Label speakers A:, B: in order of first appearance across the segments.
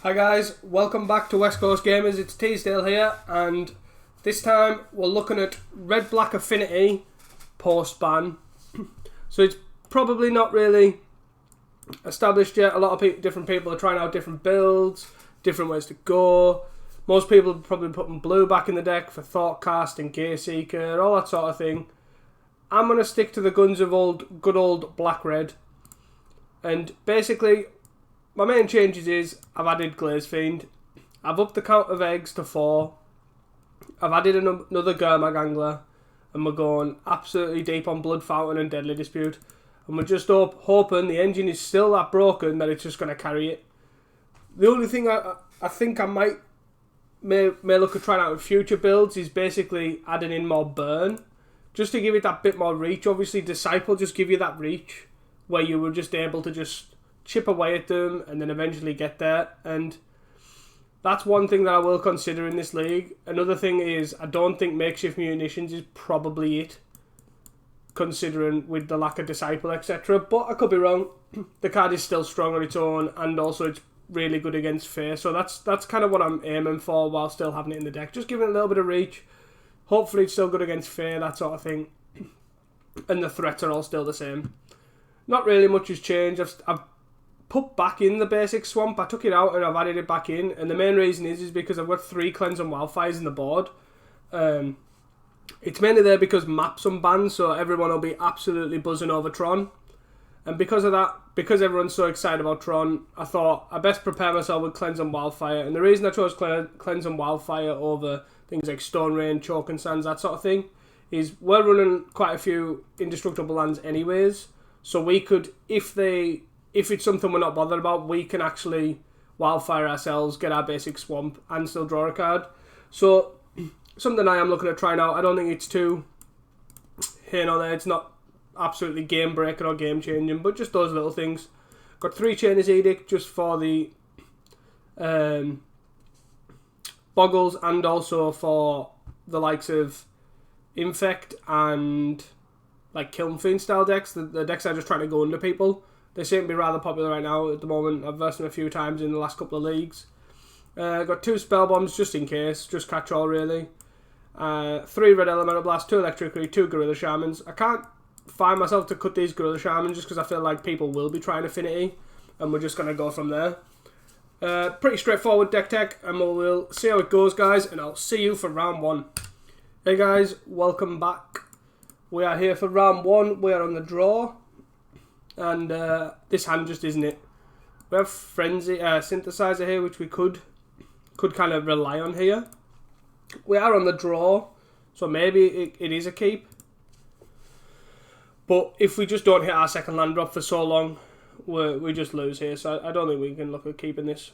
A: Hi guys, welcome back to West Coast Gamers. It's Teasdale here, and this time we're looking at Red Black Affinity post-ban. So it's probably not really established yet. A lot of different people are trying out different builds, different ways to go. Most people are probably putting blue back in the deck for Thoughtcast and Gateseeker, all that sort of thing. I'm going to stick to the guns of good old black-red. And basically, my main changes is I've added Glaze Fiend. I've upped the count of eggs to 4. I've added another Gurmag Angler. And we're going absolutely deep on Blood Fountain and Deadly Dispute. And we're just hoping the engine is still that broken that it's just going to carry it. The only thing I think I may look at trying out in future builds is basically adding in more burn. Just to give it that bit more reach. Obviously Disciple just give you that reach where you were just able to just chip away at them and then eventually get there. And that's one thing that I will consider in this league. Another thing is I don't think Makeshift Munitions is probably it, considering with the lack of Disciple, etc. But I could be wrong. The card is still strong on its own, and also it's really good against Fae. So that's kind of what I'm aiming for while still having it in the deck. Just giving it a little bit of reach. Hopefully it's still good against Fae, that sort of thing. And the threats are all still the same. Not really much has changed. I've put back in the basic swamp. I took it out and I've added it back in. And the main reason is because I've got 3 Cleanse and Wildfires in the board. It's mainly there because maps unbanned, so everyone will be absolutely buzzing over Tron. And because of that, because everyone's so excited about Tron, I thought I best prepare myself with Cleanse and Wildfire. And the reason I chose Cleanse and Wildfire over things like Stone Rain, Choke and Sands, that sort of thing, is we're running quite a few indestructible lands anyways. So we could, if it's something we're not bothered about, we can actually Wildfire ourselves, get our basic swamp, and still draw a card. So, something I am looking at trying out. I don't think it's too here nor there. It's not absolutely game breaking or game changing, but just those little things. Got 3 Chainer's Edict just for the Boggles, and also for the likes of Infect and like Kiln Fiend style decks. The decks are just trying to go under people. They seem to be rather popular right now at the moment. I've versed them a few times in the last couple of leagues. Got 2 Spell Bombs just in case, just catch all really. 3 Red Elemental Blast, 2 Electricity, 2 Gorilla Shamans. I can't find myself to cut these Gorilla Shamans just because I feel like people will be trying Affinity, and we're just going to go from there. Pretty straightforward deck tech, and we'll see how it goes, guys, and I'll see you for round 1. Hey guys, welcome back. We are here for round 1. We are on the draw. And this hand just isn't it. We have Frenzy Synthesizer here, which we could kind of rely on here. We are on the draw, so maybe it is a keep. But if we just don't hit our second land drop for so long, we just lose here. So I don't think we can look at keeping this.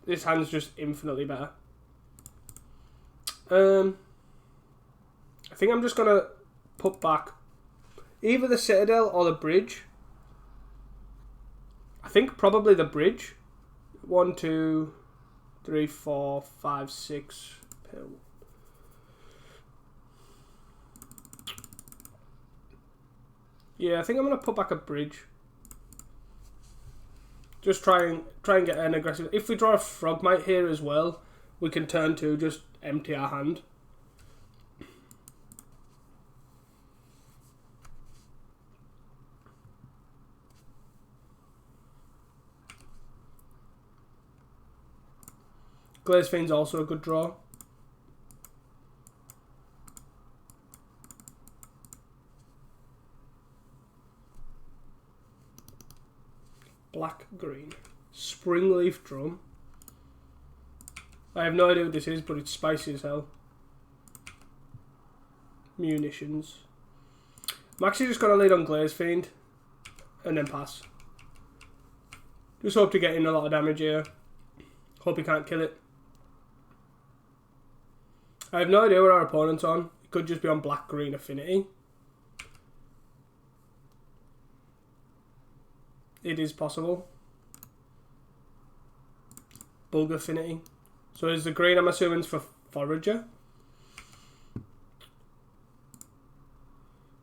A: This hand's just infinitely better. I think I'm just gonna put back either the Citadel or the Bridge. I think probably the Bridge. 1, 2, 3, 4, 5, 6. Yeah, I think I'm going to put back a Bridge. Just try and get an aggressive... If we draw a Frogmite here as well, we can turn to just empty our hand. Glaze Fiend's also a good draw. Black green. Springleaf Drum. I have no idea what this is, but it's spicy as hell. Munitions. I'm actually just going to lead on Glaze Fiend and then pass. Just hope to get in a lot of damage here. Hope he can't kill it. I have no idea what our opponent's on. It could just be on black-green Affinity. It is possible. Bug Affinity. So is the green, I'm assuming, is for Forager.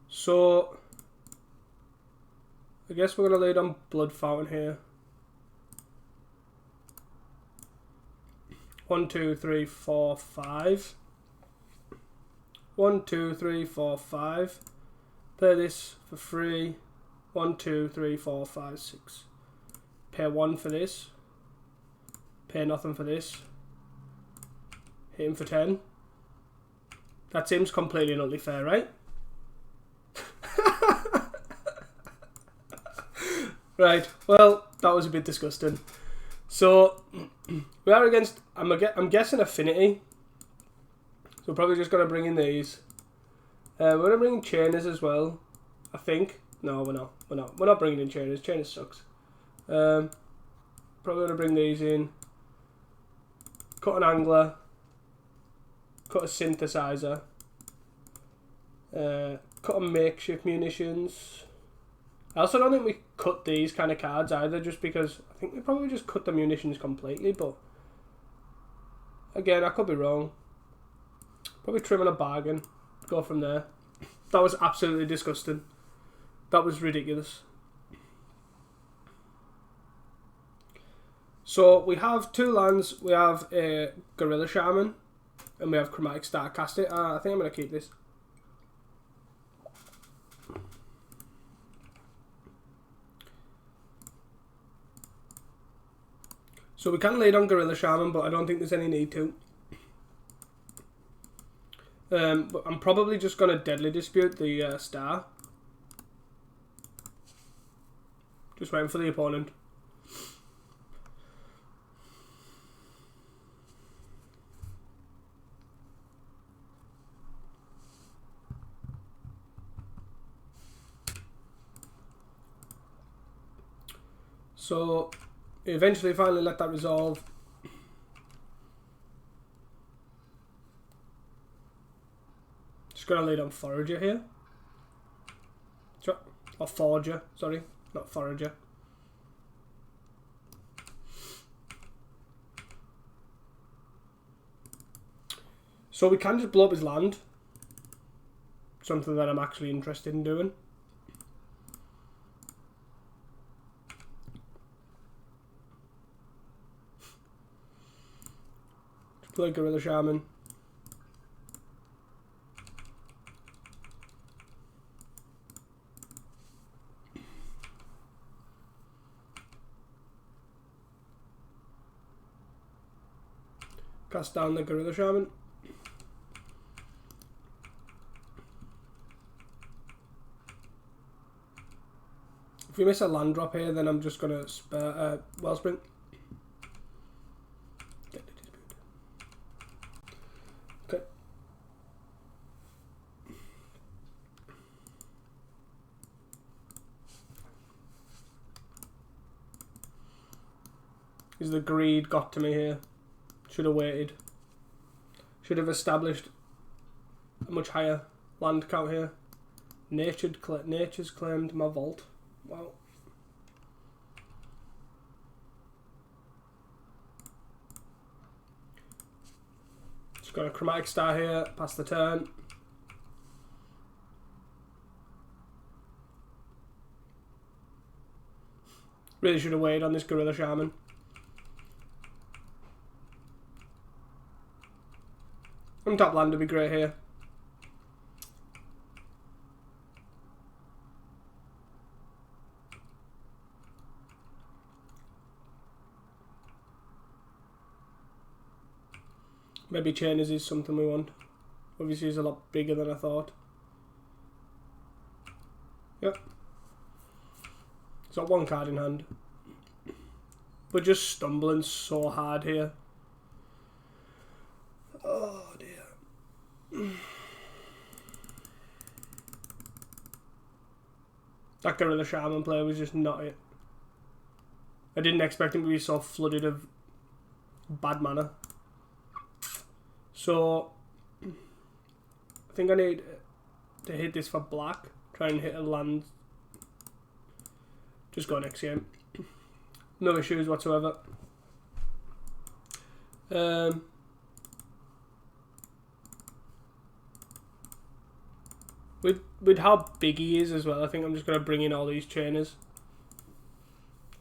A: So I guess we're going to lead on Blood Fountain here. 1, 2, 3, 4, 5. 1, 2, 3, 4, 5. Play this for free. 1, 2, 3, 4, 5, 6. Pay 1 for this. Pay nothing for this. Hit him for 10. That seems completely and utterly fair, right? Right, well, that was a bit disgusting. So, we are against, I'm guessing Affinity. So we're probably just going to bring in these. We're going to bring in Chainers as well, I think. No, we're not. We're not bringing in Chainers. Chainers sucks. Probably going to bring these in. Cut an Angler. Cut a Synthesizer. Cut a Makeshift Munitions. I also don't think we cut these kind of cards either, just because I think we probably just cut the munitions completely, but again, I could be wrong. Probably trim on a bargain. Go from there. That was absolutely disgusting. That was ridiculous. So we have 2 lands. We have a Gorilla Shaman and we have Chromatic Starcaster. I think I'm going to keep this. So we can lead on Gorilla Shaman, but I don't think there's any need to. But I'm probably just going to Deadly Dispute the star. Just waiting for the opponent. So eventually finally let that resolve. Just going to lead on Forager here. Or Forger, sorry, not Forager. So we can just blow up his land. Something that I'm actually interested in doing. Just play Gorilla Shaman. Cast down the Gorilla Shaman. If we miss a land drop here, then I'm just going to spare Wellspring. Okay. Is the greed got to me here? Should have waited. Should have established a much higher land count here. Nature's claimed my vault. Wow. Just got a Chromatic Star here. Pass the turn. Really should have waited on this Gorilla Shaman. Top land would be great here. Maybe Chainers is something we want. Obviously he's a lot bigger than I thought. Yep. He's got 1 card in hand. We're just stumbling so hard here. Oh dear. That Gorilla Shaman play was just not it. I didn't expect him to be so flooded of bad mana. So I think I need to hit this for black. Try and hit a land. Just go next game. No issues whatsoever. With how big he is as well, I think I'm just going to bring in all these Chainers.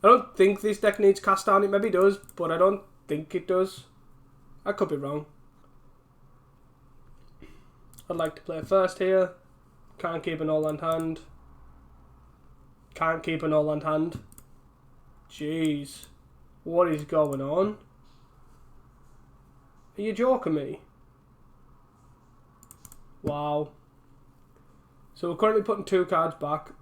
A: I don't think this deck needs cast down. It maybe does, but I don't think it does. I could be wrong. I'd like to play first here. Can't keep an all-land hand. Can't keep an all-land hand. Jeez. What is going on? Are you joking me? Wow. So we're currently putting 2 cards back.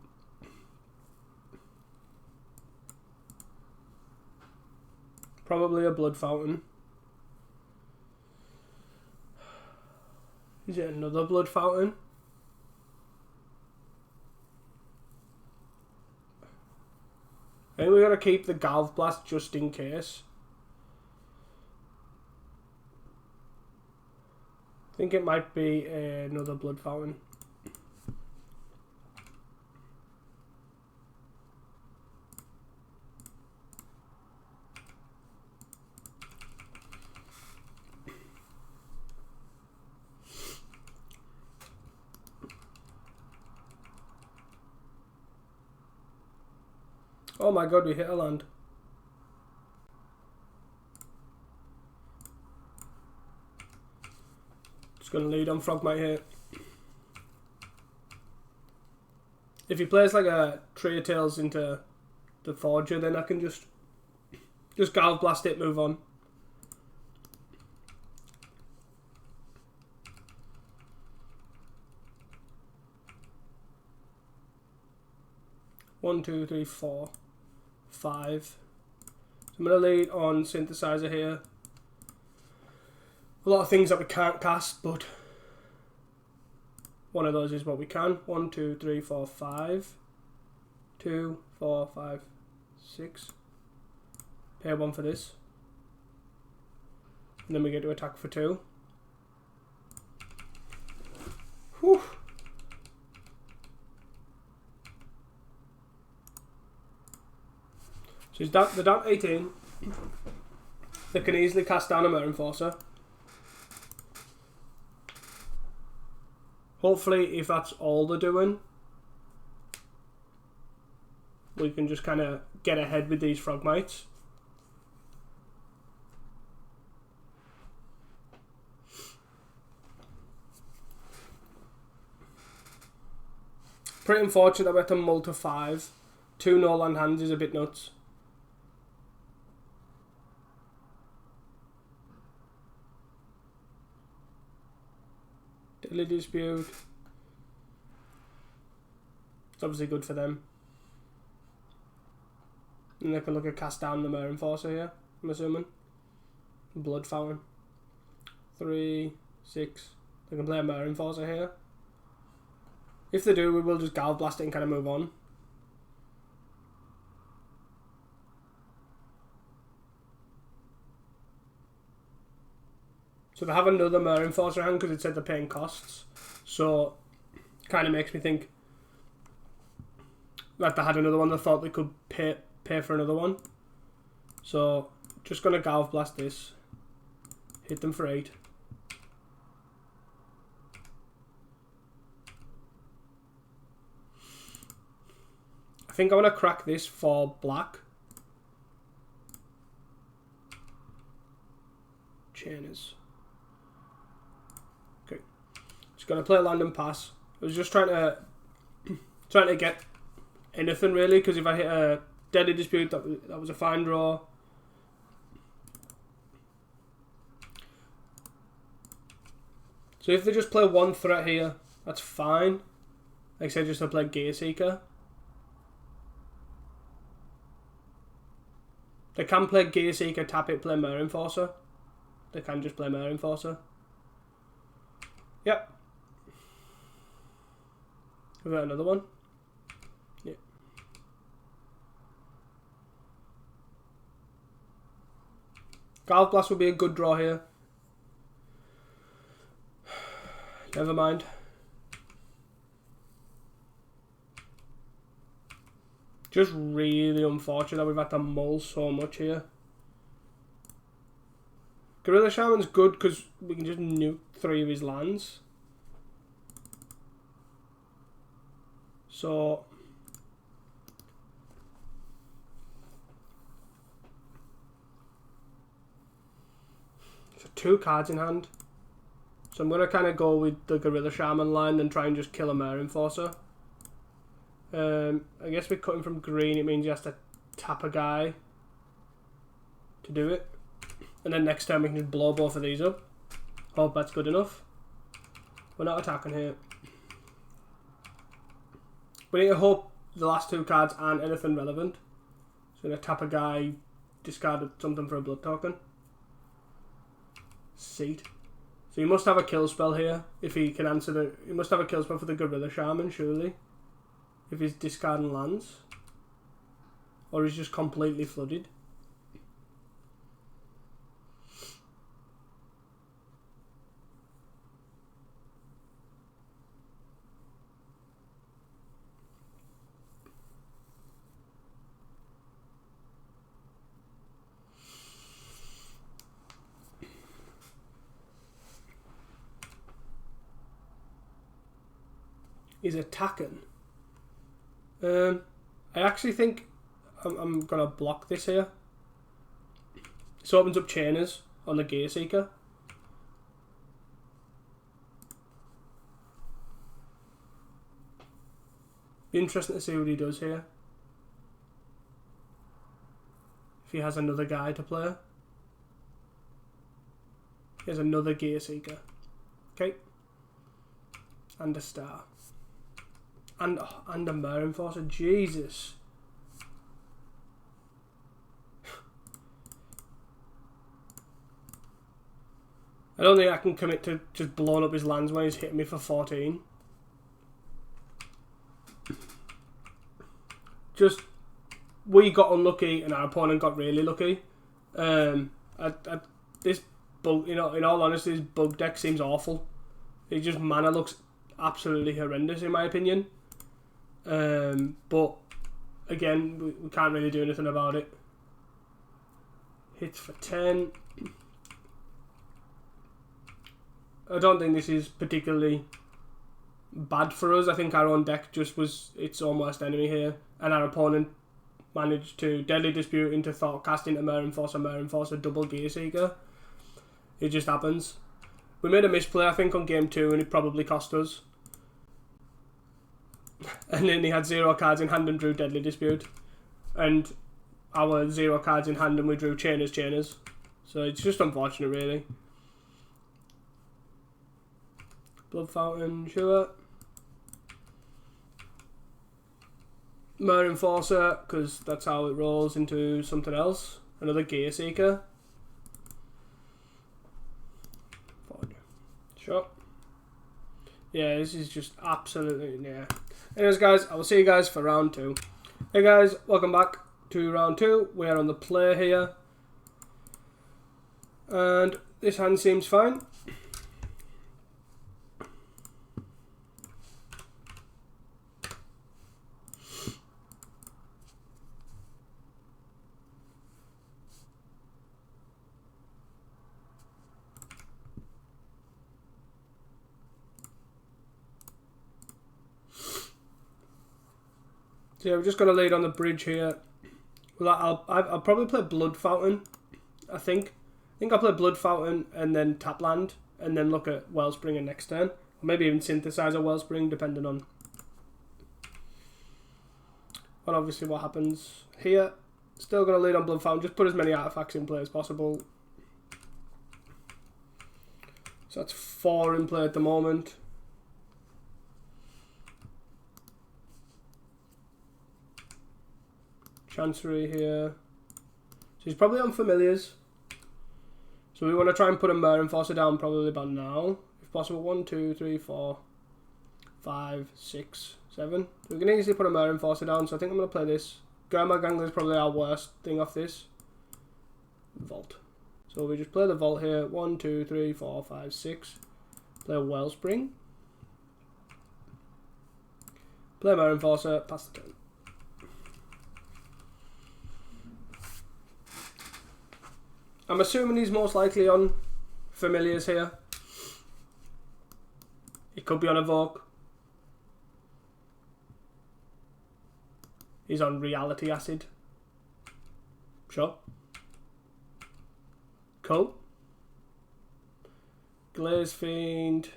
A: Probably a Blood Fountain. Is it another Blood Fountain? I think we gotta keep the Galv Blast just in case. I think it might be another Blood Fountain. Oh my god, we hit a land. Just gonna lead on Frogmite here. If he plays like a Tray Tails into the Forger, then I can just Galv Blast it, move on. One, two, three, 4, 5. So I'm going to lead on Synthesizer here. A lot of things that we can't cast, but one of those is what we can. 1, 2, 3, 4, 5. 2, 4, 5, 6. Pay 1 for this. And then we get to attack for 2. Whew. So he's down, they're down 18. They can easily cast down a Mirror Enforcer. Hopefully, if that's all they're doing, we can just kind of get ahead with these Frogmites. Pretty unfortunate that we have to mull to 5. 2 no-land hands is a bit nuts. Daily Dispute. It's obviously good for them. And they can look at cast down the Mirror Enforcer here, I'm assuming. Blood Fountain. 3, 6. They can play a Mirror Enforcer here. If they do, we will just Galv Blast it and kind of move on. So they have another Mirror Enforcer hand because it said they're paying costs. So, kind of makes me think that they had another one. They thought they could pay for another one. So, just going to Galv Blast this. Hit them for 8. I think I want to crack this for black. Chainers. Okay. Just going to play land and pass. I was just trying to get anything really, because if I hit a Deadly Dispute, that was a fine draw. So if they just play one threat here, that's fine. Like I said, just to play Gear Seeker. They can play Gear Seeker, tap it, play Mirror Enforcer. They can just play Mirror Enforcer. Yep. We've got another one. Yeah. Galv Blast would be a good draw here. Never mind. Just really unfortunate that we've had to mull so much here. Gorilla Shaman's good because we can just nuke 3 of his lands. So 2 cards in hand. So I'm going to kind of go with the Gorilla Shaman line and try and just kill a Mare Enforcer. I guess we're cutting from green. It means he has to tap a guy to do it. And then next time we can just blow both of these up. Hope that's good enough. We're not attacking here. We need to hope the last 2 cards aren't anything relevant. So I'm going to tap a guy, discard something for a blood token. Seat. So he must have a kill spell here. If he can answer the... He must have a kill spell for the Gorilla Shaman, surely. If he's discarding lands. Or he's just completely flooded. He's attacking. I actually think I'm going to block this here. This opens up Chainers on the Gear Seeker. Be interesting to see what he does here. If he has another guy to play. He has another Gear Seeker. Okay. And a star. And a Mare Enforcer. Jesus. I don't think I can commit to just blowing up his lands when he's hitting me for 14. Just, we got unlucky and our opponent got really lucky. This bug, in all honesty, this bug deck seems awful. It just, mana looks absolutely horrendous in my opinion. But again, we can't really do anything about it. Hits for 10. I don't think this is particularly bad for us. I think our own deck just was its own worst enemy here, and our opponent managed to Deadly Dispute into Thoughtcast into Mare Enforcer, double Gear Seeker. It just happens. We made a misplay, I think, on game 2, and it probably cost us. And then he had 0 cards in hand and drew Deadly Dispute. And our 0 cards in hand and we drew Chainers. So it's just unfortunate, really. Blood Fountain, sure. Mare Enforcer, because that's how it rolls into something else. Another Gear Seeker. Sure. Yeah, this is just absolutely, yeah. Anyways, guys, I will see you guys for round 2. Hey guys, welcome back to round 2. We are on the play here. And this hand seems fine. So yeah, we're just going to lay it on the bridge here. Well, I'll probably play Blood Fountain, I think. I'll play Blood Fountain and then tap land, and then look at Wellspring next turn. Or maybe even synthesize a Wellspring, depending on obviously what happens here. Still going to lead on Blood Fountain, just put as many artifacts in play as possible. So that's 4 in play at the moment. Chancery here. So he's probably on familiars. So we want to try and put a Mare Enforcer down probably about now. If possible. 1, 2, 3, 4, 5, 6, 7. So we can easily put a Mare Enforcer down. So I think I'm going to play this. Gurmag Angler is probably our worst thing off this. Vault. So we just play the Vault here. 1, 2, 3, 4, 5, 6. Play a Wellspring. Play a Mare Enforcer. Pass the turn. I'm assuming he's most likely on familiars here. He could be on Evoke. He's on Reality Acid. Sure. Cool. Glaze Fiend.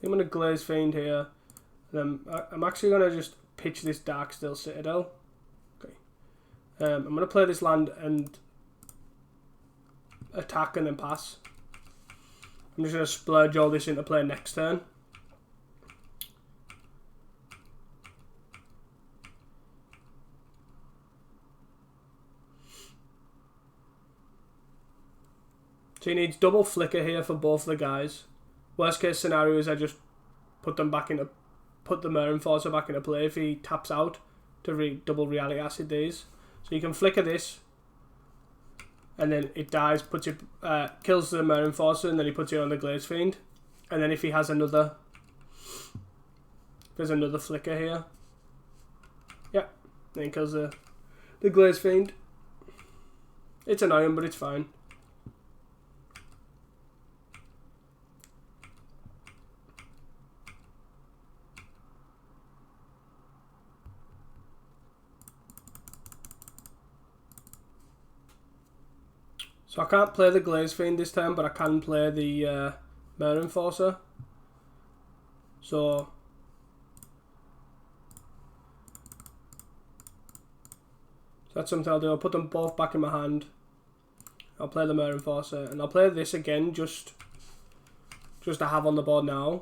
A: I'm going to Glaze Fiend here. And I'm actually going to just pitch this Darksteel Citadel. Okay. I'm going to play this land and attack and then pass. I'm just going to splurge all this into play next turn. So he needs double flicker here for both the guys. Worst case scenario is I just put the Enforcer back into play if he taps out to double Reality Acid these. So you can flicker this, and then it dies, puts it, kills the Enforcer, and then he puts it on the Glaze Fiend. And then if he has there's another flicker here. Yeah, then he kills the Glaze Fiend. It's annoying, but it's fine. So I can't play the Glaze Fiend this time, but I can play the Enforcer. So that's something I'll do. I'll put them both back in my hand. I'll play the Enforcer, and I'll play this again just to have on the board now.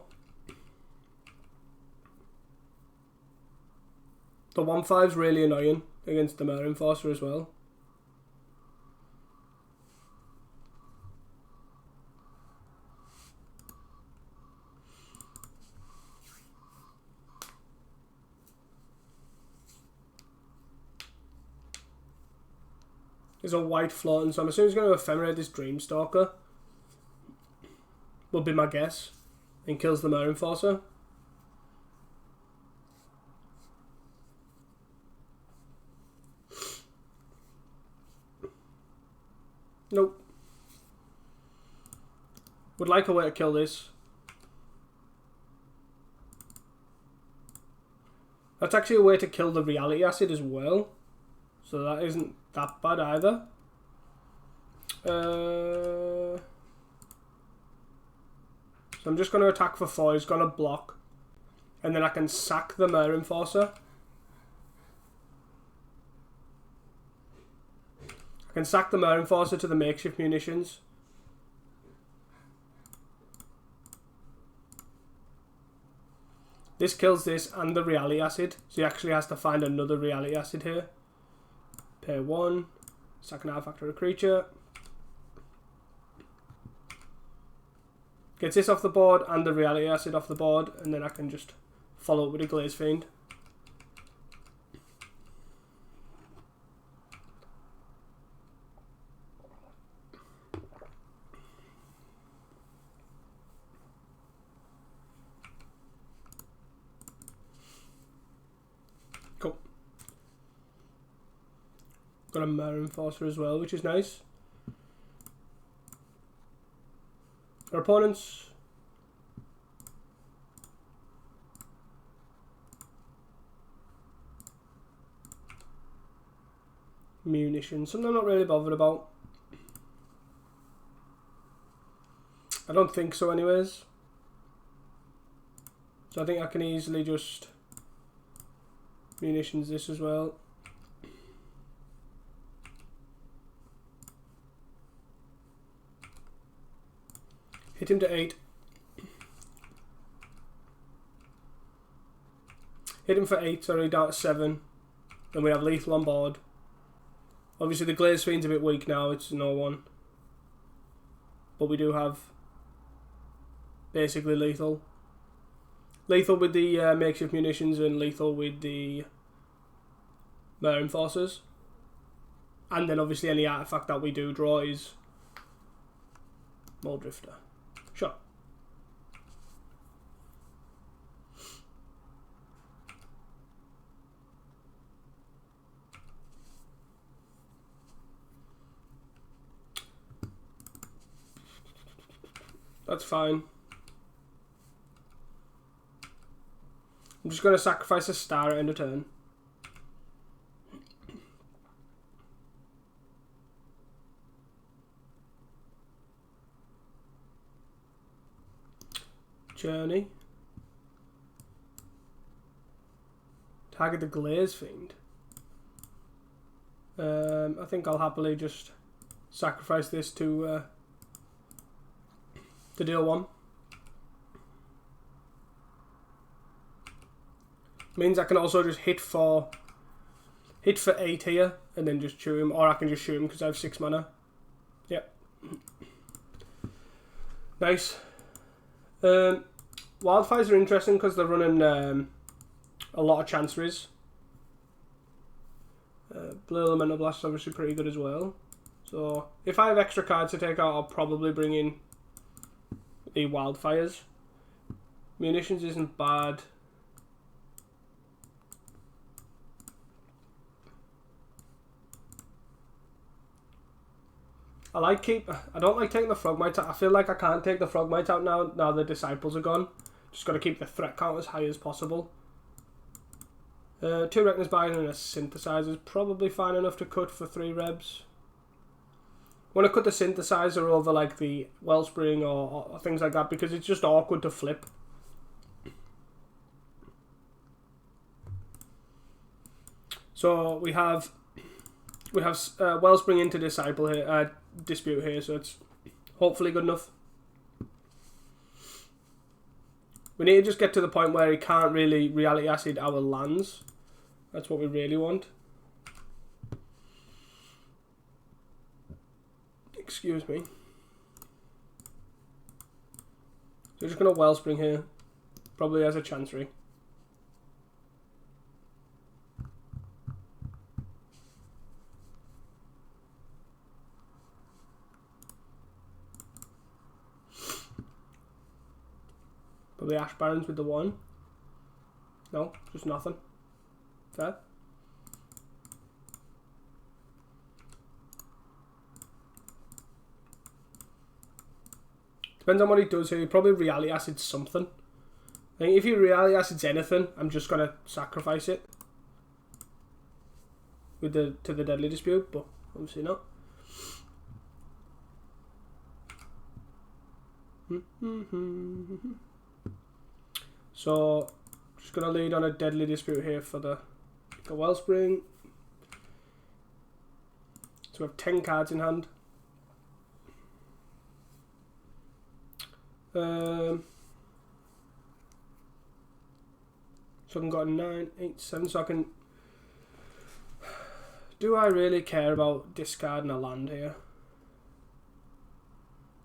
A: The 1/5 is really annoying against the Enforcer as well. There's a white floating, so I'm assuming he's going to ephemerate this Dreamstalker. Would be my guess. And kills the Enforcer. Nope. Would like a way to kill this. That's actually a way to kill the Reality Acid as well. So that isn't that bad either. So I'm just going to attack for 4. He's going to block. And then I can sack the Enforcer. I can sack the Enforcer to the makeshift munitions. This kills this and the Reality Acid. So he actually has to find another Reality Acid here. Pay 1. Sack an artifact or a creature. Gets this off the board and the Reality Acid off the board. And then I can just follow up with a Glaze Fiend. Cool. Got a Enforcer as well, which is nice. Our opponents. Munitions, something I'm not really bothered about. I don't think so anyways. So I think I can easily just munitions this as well. Hit him to 8. Hit him for 8, sorry, down to 7. Then we have lethal on board. Obviously the Glaze Fiend's a bit weak now, it's no 1. But we do have basically lethal. Lethal with the makeshift munitions and lethal with the Enforcers. And then obviously any artifact that we do draw is Mold Drifter. Sure. That's fine. I'm just going to sacrifice a star at end of turn. Journey. Target the Glaze Fiend. I think I'll happily just sacrifice this to deal 1. Means I can also just hit for 8 here and then just shoot him, or I can just shoot him because I have 6 mana. Yep. Nice. Wildfires are interesting because they're running a lot of Chanceries. Blue Elemental Blast is obviously pretty good as well. So if I have extra cards to take out, I'll probably bring in the Wildfires. Munitions isn't bad. I don't like taking the Frogmite out. I feel like I can't take the Frogmite out now the Disciples are gone. Just got to keep the threat count as high as possible. 2 Reckoner's Bargain and a Synthesizer is probably fine enough to cut for 3 Rebs. Want to cut the Synthesizer over like the Wellspring or things like that because it's just awkward to flip. So we have Wellspring into Disciple here, Dispute here, so it's hopefully good enough. We need to just get to the point where he can't really Reality Acid our lands. That's what we really want. Excuse me. So we're just going to Wellspring here. Probably as a Chancery. Probably Ash Barrens with the 1. No, just nothing. Fair. Depends on what he does here. He probably Reality Acids something. I think if he Reality Acids anything, I'm just gonna sacrifice it with to the Deadly Dispute, but obviously not. So just gonna lead on a Deadly Dispute here for the Wellspring. So we have 10 cards in hand. So I can go 9, 8, 7. So I can. Do I really care about discarding a land here?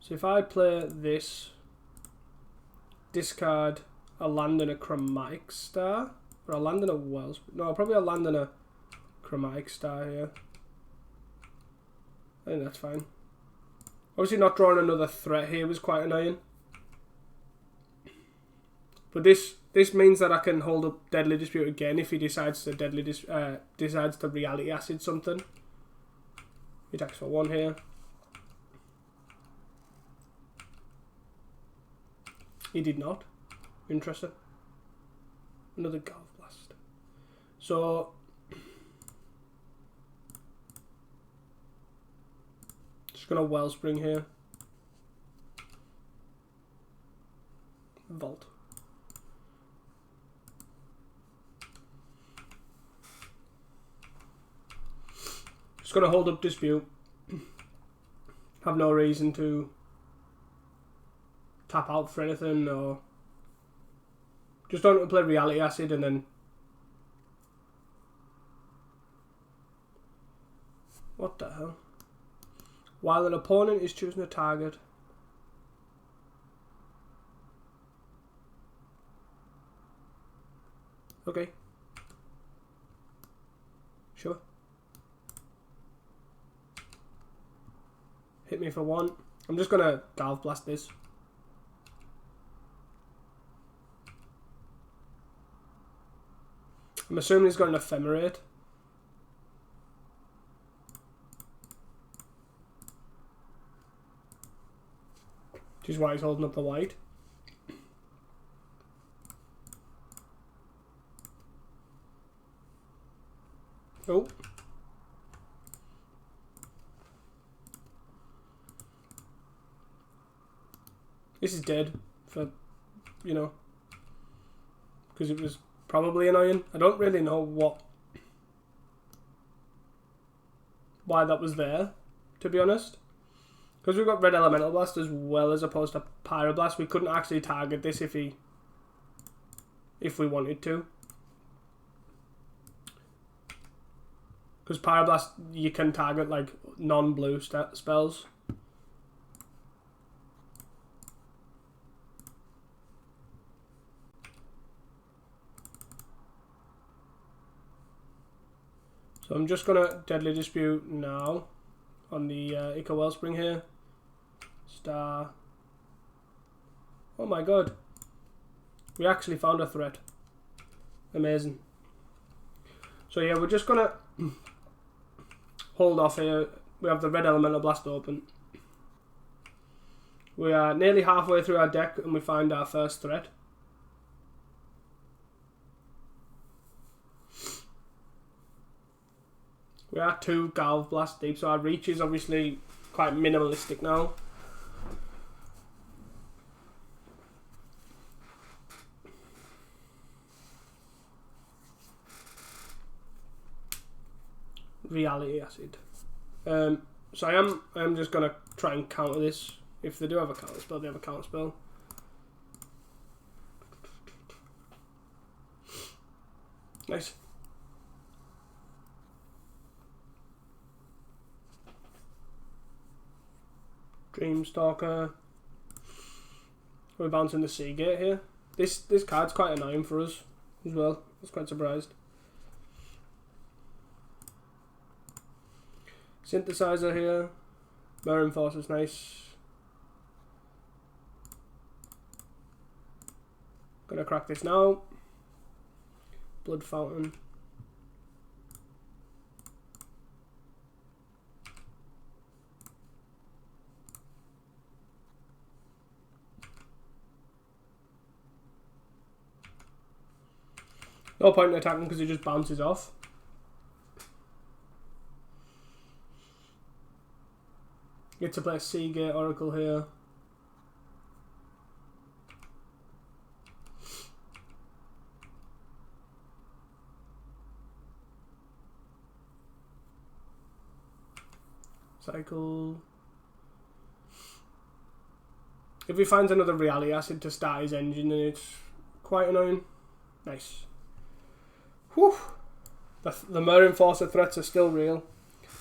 A: So if I play this, discard a land and a Chromatic Star, or a land and a Wellspring. No, probably a land and a Chromatic Star here. I think that's fine. Obviously, not drawing another threat here was quite annoying. But this means that I can hold up Deadly Dispute again if he decides to decides to Reality Acid something. He attacks for 1 here. He did not. Interesting. Another Golf Blast. So just gonna Wellspring here. Vault. Just gonna hold up Dispute. Have no reason to tap out for anything, or just don't play Reality Acid and then. What the hell? While an opponent is choosing a target. Okay. Sure. Hit me for 1. I'm just gonna Golf Blast this. I'm assuming he's got an Ephemerate. Which is why he's holding up the white. Oh. This is dead for you know, because it was probably annoying. I don't really know why that was there, to be honest. Because we've got Red Elemental Blast as well as opposed to Pyroblast, we couldn't actually target this if we wanted to. Because Pyroblast, you can target like non-blue spells. So I'm just gonna Deadly Dispute now on the Ica Wellspring here. Star. Oh my god. We actually found a threat. Amazing. So yeah, we're just gonna hold off here. We have the Red Elemental Blast open. We are nearly halfway through our deck and we find our first threat. We are 2 Galv Blast deep, so our reach is obviously quite minimalistic now. Reality Acid. So I am just gonna try and counter this. If they do have a counter spell, they have a counter spell. Nice. Dreamstalker. We're bouncing the Seagate here. This card's quite annoying for us as well. I was quite surprised. Synthesizer here. Mirror Force is nice. Gonna crack this now. Blood Fountain. No point in attacking because it just bounces off. Get to play Seagate Oracle here. Cycle. If he finds another Reality Acid to start his engine, then it's quite annoying. Nice. Whew. The Mirror Enforcer threats are still real.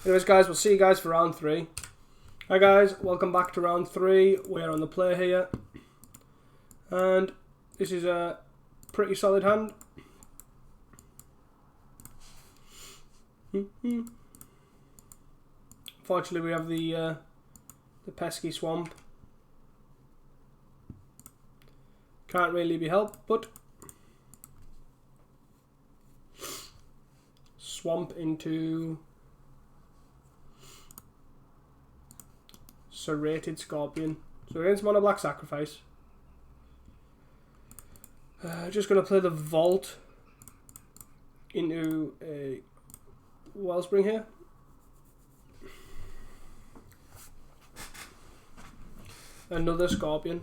A: Anyways, guys, we'll see you guys for round 3. Hi guys, welcome back to round 3. We're on the play here. And this is a pretty solid hand. Unfortunately, we have the pesky swamp. Can't really be helped, but swamp into Serrated Scorpion. So against Mono Black Sacrifice. Just going to play the Vault into a Wellspring here. Another Scorpion.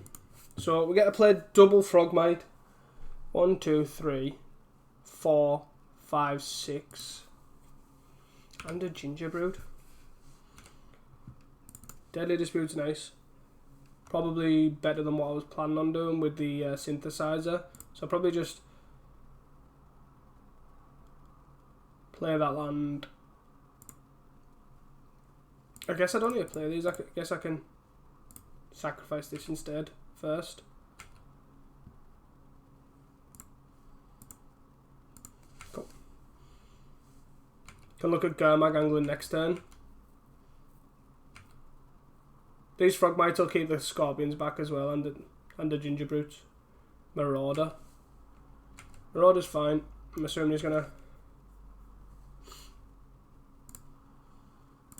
A: So we get to play double Frogmite. 1, 2, 3, 4, 5, 6. And a Gingerbrute. Deadly Dispute's nice. Probably better than what I was planning on doing with the synthesizer. So I'll probably just play that land. I guess I don't need to play these. I guess I can sacrifice this instead first. Cool. Can look at Gurmag Angling next turn. These Frogmites will keep the Scorpions back as well, and the Gingerbrutes. Marauder. Marauder's fine. I'm assuming he's gonna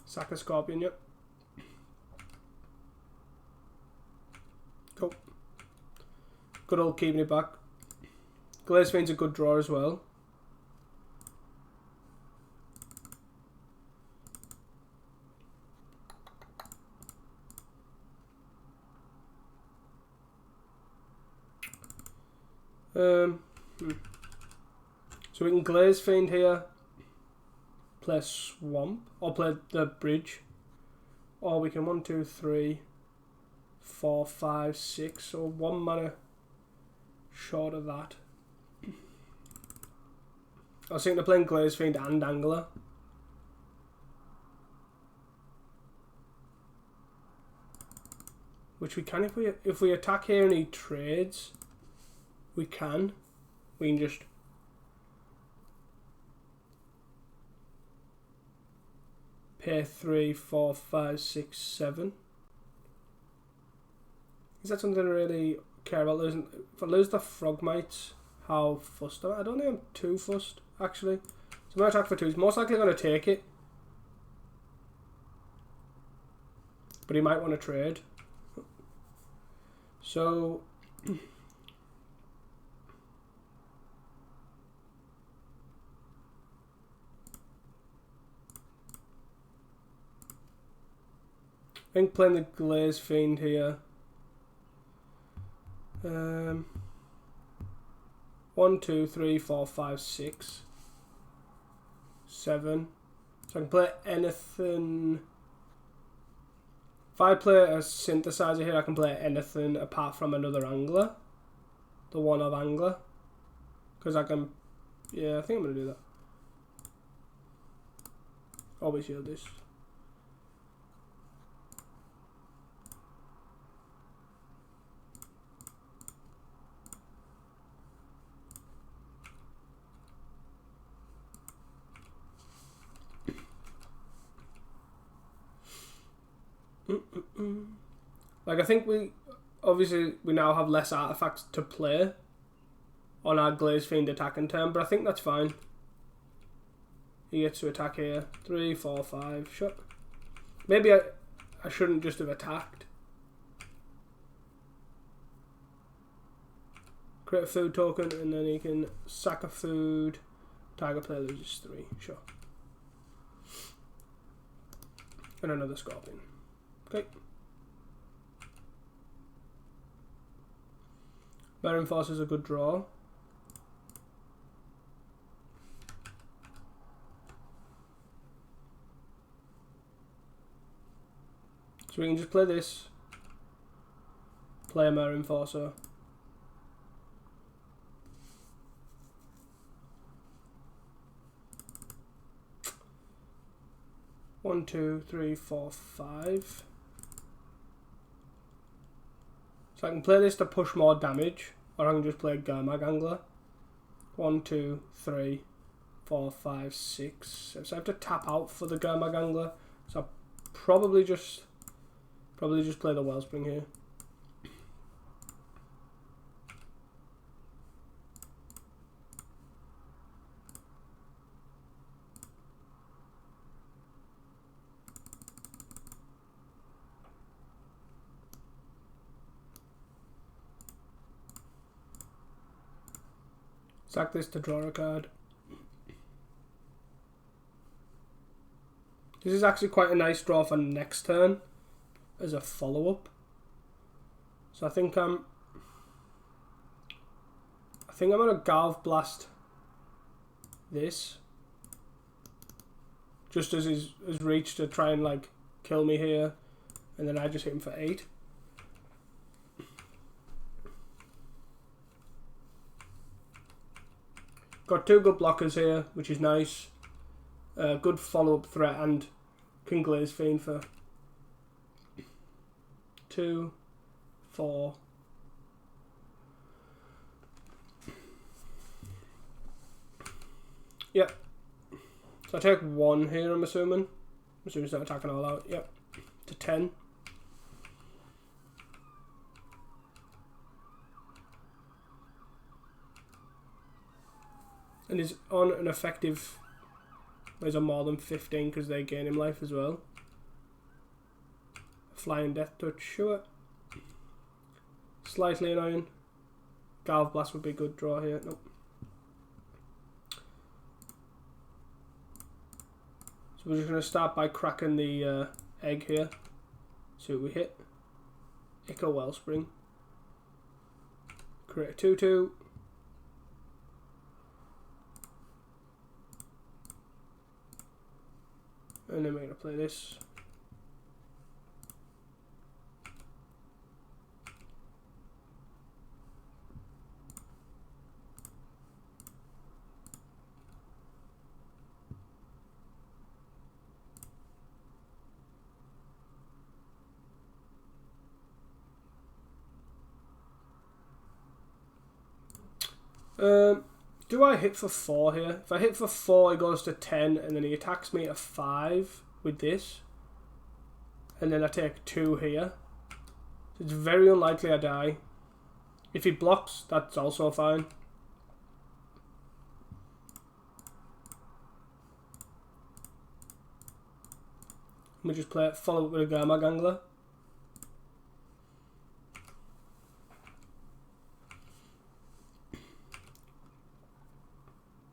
A: sack a Scorpion, yep. Cool. Good old keeping it back. Glaze Fiend's a good draw as well. So we can Glaze Fiend here, play Swamp, or play the Bridge. Or we can 1, 2, 3, 4, 5, 6, so 1 mana short of that. I was thinking of playing Glaze Fiend and Angler. Which we can if we attack here and he trades. We can just pay 3, 4, 5, 6, 7. Is that something I really care about losing? If I lose the Frogmites, how fussed am I? I don't think I'm too fussed, actually. So I'm going to attack for 2. He's most likely going to take it. But he might want to trade. So... I think playing the Glaze Fiend here. 1, 2, 3, 4, 5, 6, 7. So I can play anything. If I play a synthesizer here, I can play anything apart from another angler. The one of angler. Because I can... Yeah, I think I'm going to do that. Always shield this. Like, I think we now have less artifacts to play on our Glaze Fiend attacking turn, but I think that's fine. He gets to attack here. 3, 4, 5. Shut. Maybe I shouldn't just have attacked. Create a food token, and then he can sack a food. Target player loses 3. Sure. And another Scorpion. Okay. Baron Force is a good draw. So we can just play this. Play a Marine Enforcer. One, 2, 3, 4, 5. So I can play this to push more damage, or I can just play Gurmag Angler. 1, 2, 3, 4, 5, 6. So I have to tap out for the Gurmag Angler. So I'll probably just play the Wellspring here. Sack this to draw a card. This is actually quite a nice draw for next turn as a follow-up. So I think I'm gonna Galv Blast this. Just as his reach to try and like kill me here, and then I just hit him for 8. Got 2 good blockers here, which is nice. Good follow-up threat, and can Glaze Fiend for 2, 4. Yep. So I take 1 here, I'm assuming. I'm assuming he's not attacking all out. Yep. To 10. And he's on an effective... There's a more than 15 because they gain him life as well. Flying Death Touch, sure. Slightly annoying. Galv Blast would be a good draw here. Nope. So we're just going to start by cracking the egg here. See what we hit. Ico Wellspring. Create a 2-2. And then we're going to play this. Do I hit for 4 here? If I hit for 4, it goes to 10, and then he attacks me at 5 with this. And then I take 2 here. So it's very unlikely I die. If he blocks, that's also fine. We just play it, follow up with a Gamma Gangler.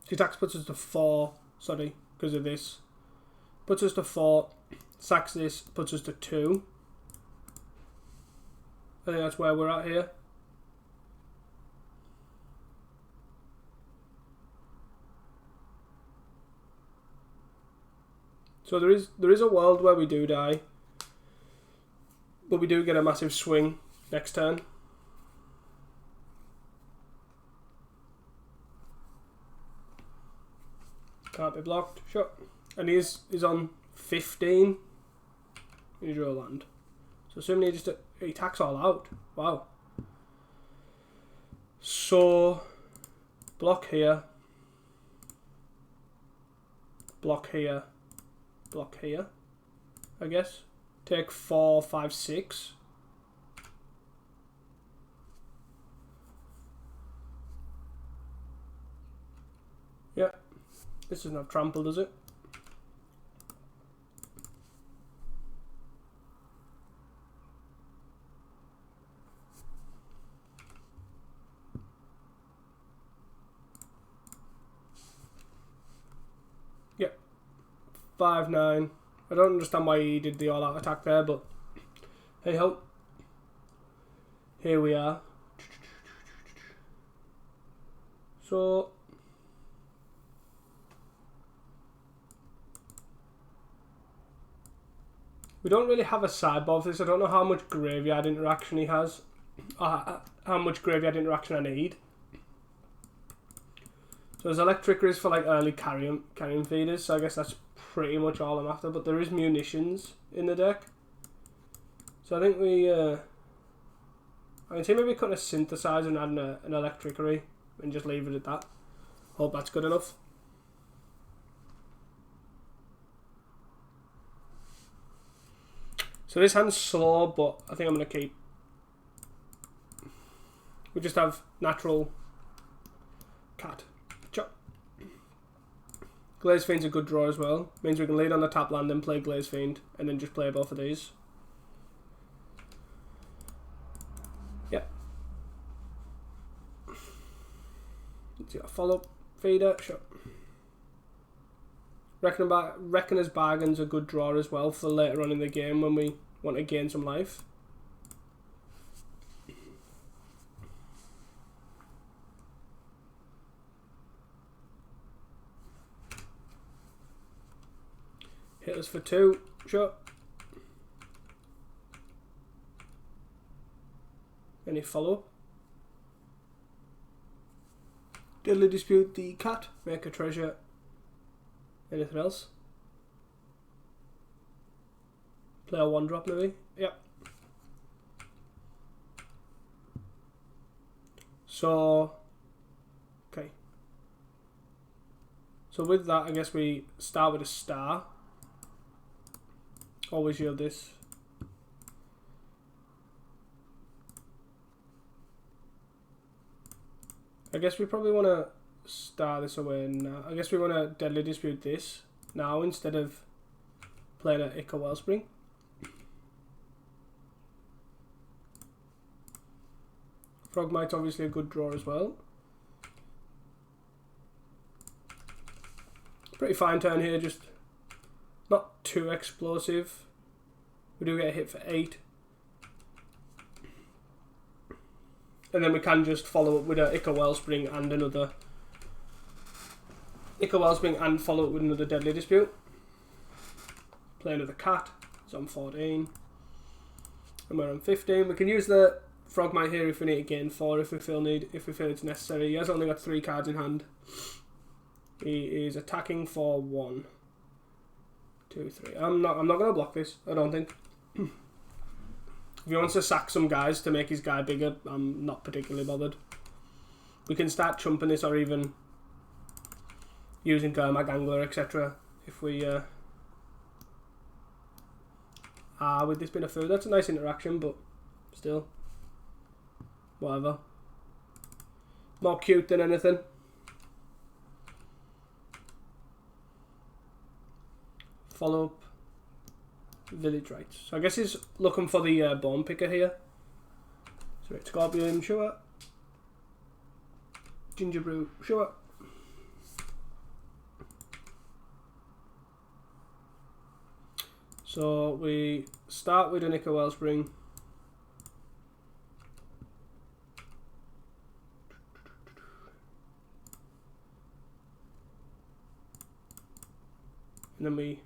A: The attacks puts us to 4, sorry, because of this. Puts us to 4, sacks this, puts us to 2. I think that's where we're at here. So there is a world where we do die, but we do get a massive swing next turn. Can't be blocked. Sure. And he's on 15. You draw land. So assuming he attacks all out. Wow. So block here. Block here. Block here. I guess. Take 4, 5, 6. Yeah. This doesn't have trample, does it? Yeah. 5-9. I don't understand why he did the all-out attack there, but hey ho. Here we are. So we don't really have a sideboard for this. I don't know how much graveyard interaction he has. How much graveyard interaction I need. So his Electric is for like early carrion feeders, so I guess that's pretty much all I'm after. But there is munitions in the deck. So I think we... I can see maybe cutting a Synthesizer and adding an Electrickery and just leave it at that. Hope that's good enough. So this hand's slow, but I think I'm going to keep. We just have natural cat. Chop. Glaze Fiend's a good draw as well. Means we can lead on the tap land and play Glaze Fiend, and then just play both of these. Yep. Let's see, a follow-up feeder. Sure. Reckoner's Bargain's a good draw as well for later on in the game when we want to gain some life. Hit us for 2, sure. Any follow-up? Diddly Dispute the cat, make a treasure. Anything else? Play a 1-drop maybe? Yep. So, okay. So with that, I guess we start with a star. Always yield this. I guess we probably want to star this away now. I guess we want to Deadly Dispute this now instead of playing an Ica Wellspring. Frogmite's obviously a good draw as well. Pretty fine turn here, just not too explosive. We do get a hit for 8. And then we can just follow up with a Ica Wellspring and another Ica Wellspring and follow up with another Deadly Dispute. playing with a cat. He's on 14. And we're on 15. We can use the Frogmite here if we need to gain 4 if we feel it's necessary. He has only got 3 cards in hand. He is attacking for 1, 2, 3. I'm not gonna block this, I don't think. If he wants to sack some guys to make his guy bigger, I'm not particularly bothered. We can start chumping this or even using Gurmag Angler, etc. If we with this bin of food. That's a nice interaction, but still. Whatever. More cute than anything. Follow up. Village rights. So I guess he's looking for the bone picker here. So it's Scorpion, sure. Ginger brew, sure. So we start with an Ica Wellspring. And then we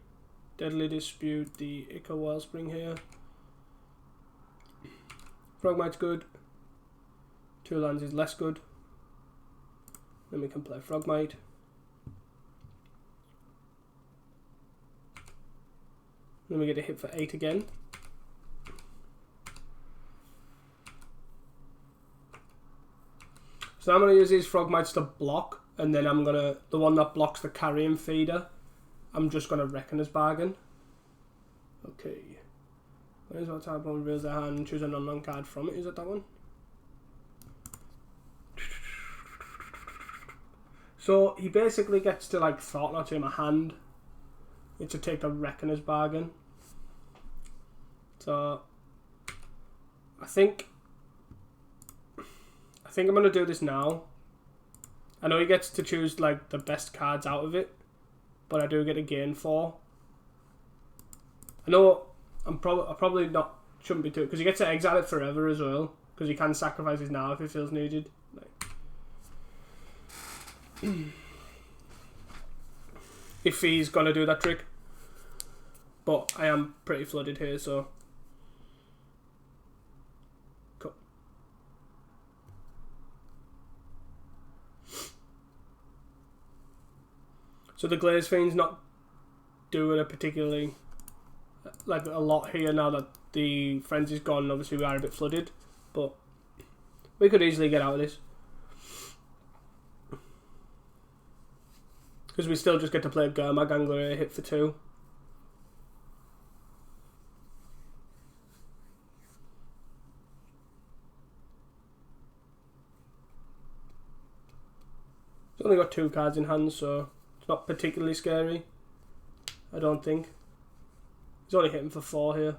A: Deadly Dispute the Ica Wellspring here. Frogmite's good. 2 lands is less good. Then we can play Frogmite. Then we get a hit for 8 again. So I'm going to use these Frogmites to block, and then I'm going to, the one that blocks the carrion feeder, I'm just going to Reckoner's Bargain. Okay. Where's what type one reveals their hand, choose a non-land card from it, is it that one? So he basically gets to like Thought Knot in my hand. It's to take the Reckoner's Bargain. So I think I'm gonna do this now. I know he gets to choose like the best cards out of it, but I do get a gain 4. I know I probably shouldn't be too, because he gets to exile it forever as well, because he can sacrifice it now if it feels needed. If he's gonna do that trick. But I am pretty flooded here, so cool. So the Glaze Fiend's not doing a particularly like a lot here now that the frenzy's gone. Obviously we are a bit flooded, but we could easily get out of this. Because we still just get to play Gurmag Angler, hit for 2. He's only got 2 cards in hand, so it's not particularly scary, I don't think. He's only hitting for 4 here.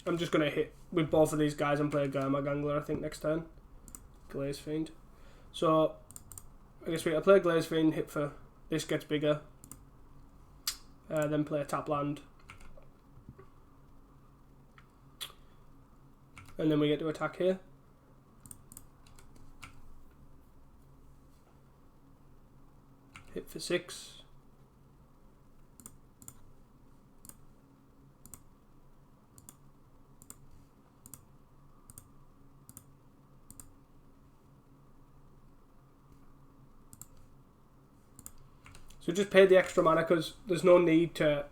A: I'm just going to hit with both of these guys and play Gurmag Angler, I think, next turn. Glaze Fiend. So I guess we gotta play Glaze Fiend, hit for this gets bigger, then play a tap land, and then we get to attack here. Hit for 6. So just pay the extra mana because there's no need to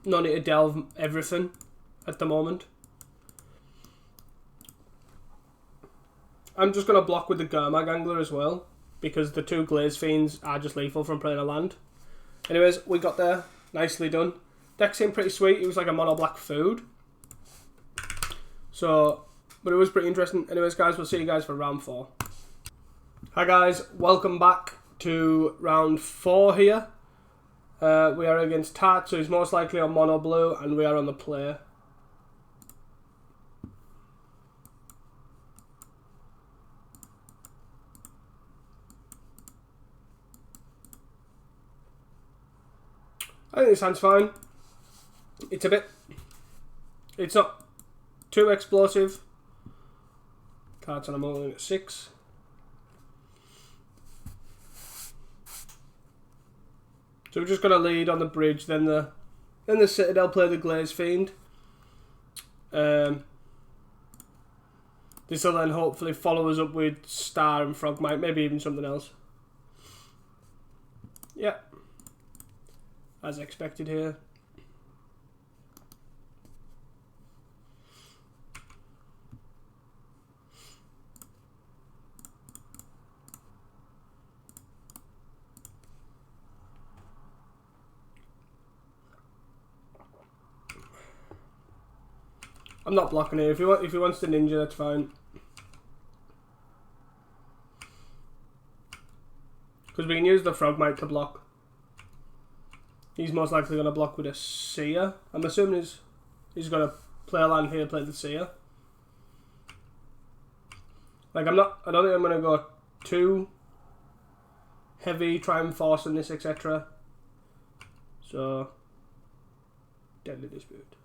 A: delve everything at the moment. I'm just going to block with the Gurmag Angler as well, because the 2 Glaze Fiends are just lethal from playing a land. Anyways, we got there. Nicely done. Deck seemed pretty sweet. It was like a mono black food. So, but it was pretty interesting. Anyways, guys, we'll see you guys for round 4. Hi guys, welcome back to round 4 here. We are against Tat, so he's most likely on mono blue, and we are on the play. I think this hand's fine. It's not too explosive. Cards on a mulligan at 6. So we're just going to lead on the bridge, then the Citadel play the Glaze Fiend. This will then hopefully follow us up with Star and Frogmite, maybe even something else. Yeah. As expected here. I'm not blocking it. If he wants to ninja, that's fine. Because we can use the Frogmite to block. He's most likely going to block with a Seer. I'm assuming he's going to play a land here, play the Seer. Like I don't think I'm going to go too heavy, try and force on this, etc. So, Deadly Dispute.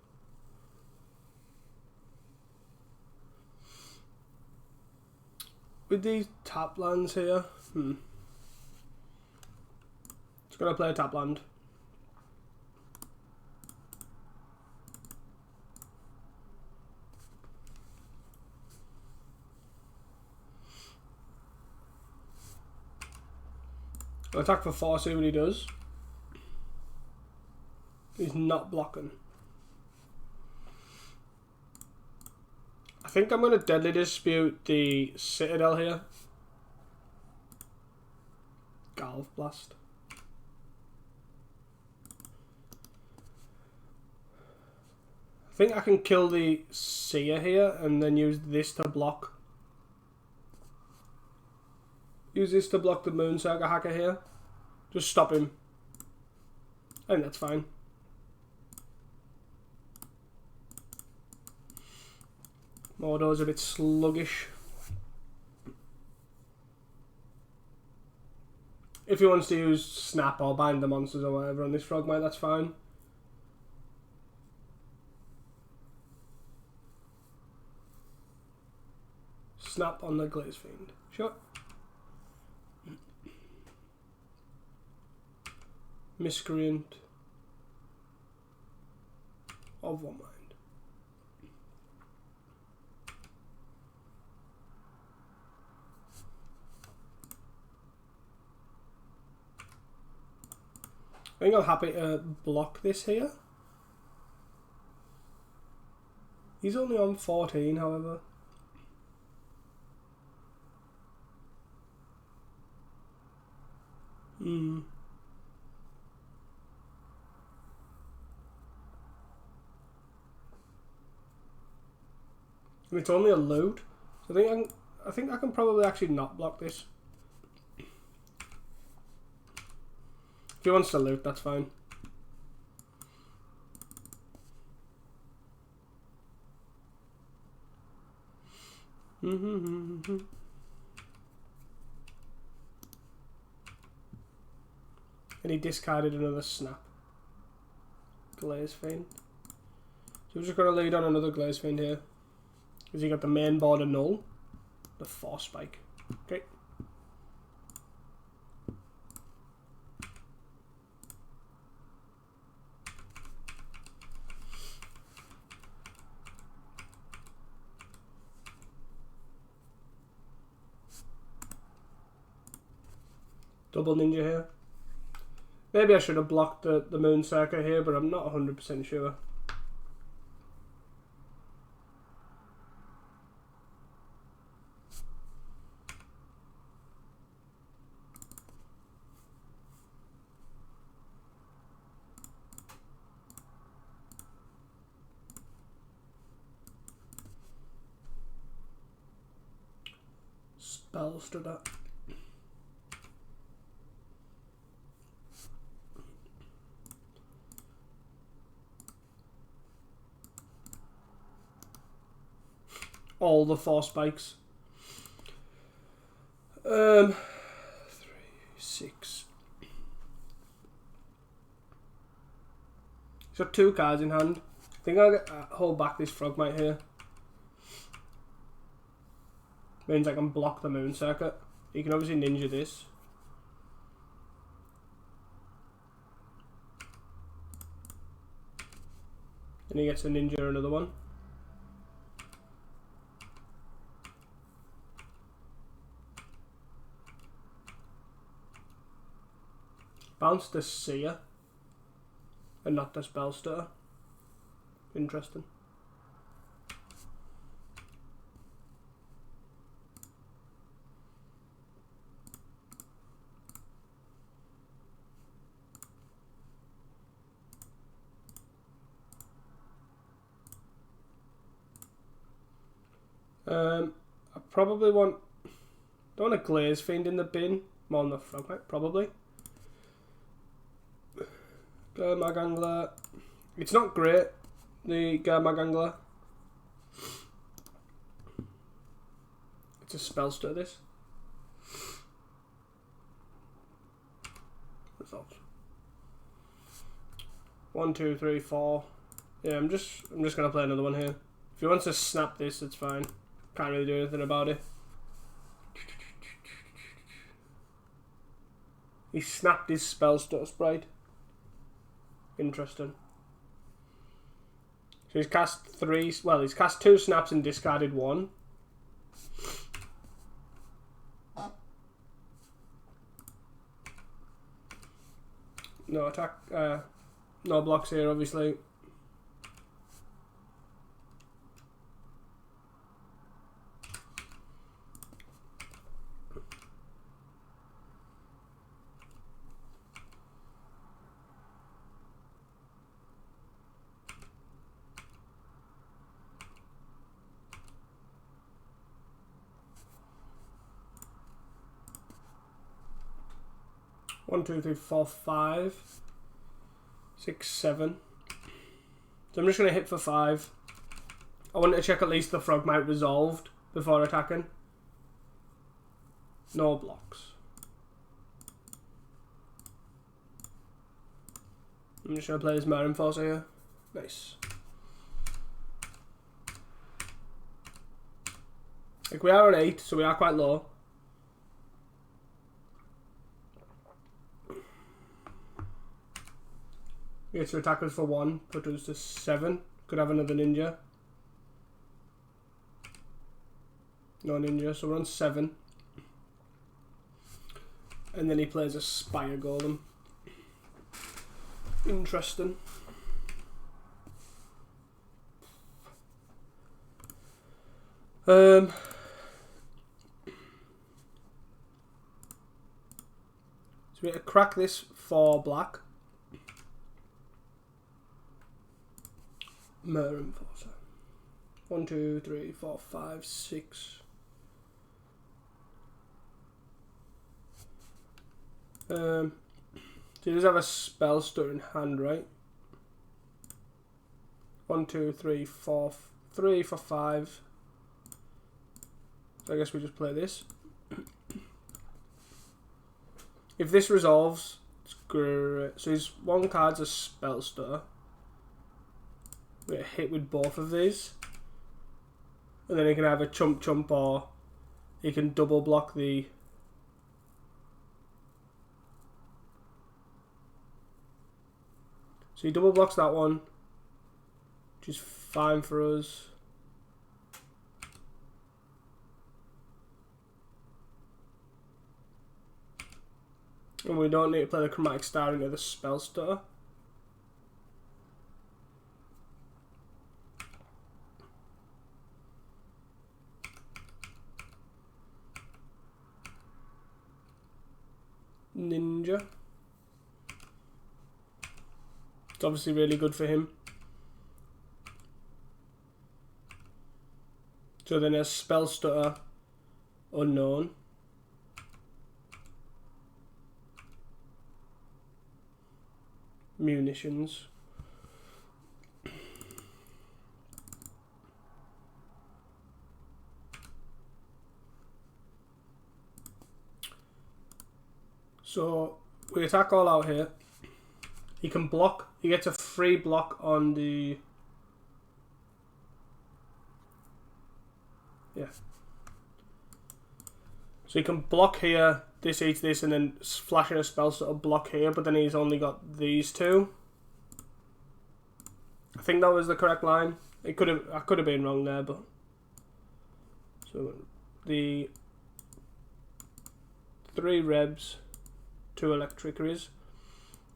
A: With these tap lands here, it's going to play a tap land. I'll attack for 4, see what he does. He's not blocking. I think I'm going to Deadly Dispute the Citadel here. Galv Blast. I think I can kill the Seer here and then use this to block. Use this to block the Moonsaga Hacker here. Just stop him. I think that's fine. Mordor's a bit sluggish. If he wants to use Snap or Bind the Monsters or whatever on this Frogmite, that's fine. Snap on the Glaze Fiend. Sure. Miscreant of One Mind. I think I'm happy to block this here. He's only on 14, however. And it's only a loot, so I think I can probably actually not block this. If he wants to loot, that's fine. And he discarded another Snap. Glaze Fiend. So we're just going to lead on another Glaze Fiend here. Because he got the main board a null. The Force Spike. Okay. Double Ninja here. Maybe I should have blocked the Moonsaker here, but I'm not 100% sure. Spells to that. All the 4 spikes. 3, 6. He's got 2 cards in hand. I think I'll hold back this Frogmite here. Means I can block the Moon Circuit. You can obviously ninja this. Then he gets a ninja or another one. Bounce the Seer and not the Spellstar. Interesting. I probably don't want a Glaze Fiend in the bin, more on the frog, right? Probably. Mag Angler. It's not great, the Mag Angler. It's a Spellstar, this. Results. 1, 2, 3, 4. Yeah, I'm just gonna play another one here. If he wants to snap this, it's fine. Can't really do anything about it. He snapped his Spellstar Sprite. Interesting. So he's cast 3. Well, he's cast 2 snaps and discarded 1. No attack. No blocks here, obviously. One, 2, 3, 4, 5, 6, 7. So I'm just going to hit for 5. I want to check at least the Frogmite resolved before attacking. No blocks. I'm just going to play this Mare Enforcer here. Nice. Like, we are on 8, so we are quite low. He gets to attack us for 1, put us to 7. Could have another ninja. No ninja, so we're on 7. And then he plays a Spire Golem. Interesting. So we have to crack this for black. Mare Enforcer. 1, 2, 3, 4, 5, 6. So he does have a Spellstar in hand, right? 1, 2, 3, 4, 3 for 5. So I guess we just play this. If this resolves, it's great. So his 1 card's a Spellstar. We get hit with both of these. And then he can have a chump chump, or he can double block the... So he double blocks that one, which is fine for us. And we don't need to play the Chromatic Star into the Spellstar. Ninja. It's obviously really good for him. So then there's Spellstar Unknown. Munitions. So we attack all out here. He can block. He gets a free block on the... Yeah. So he can block here, this eats this, and then flash in a spell sort of block here, but then he's only got these two. I think that was the correct line. I could have been wrong there, but so the 3 Rebs, 2 Electricaries.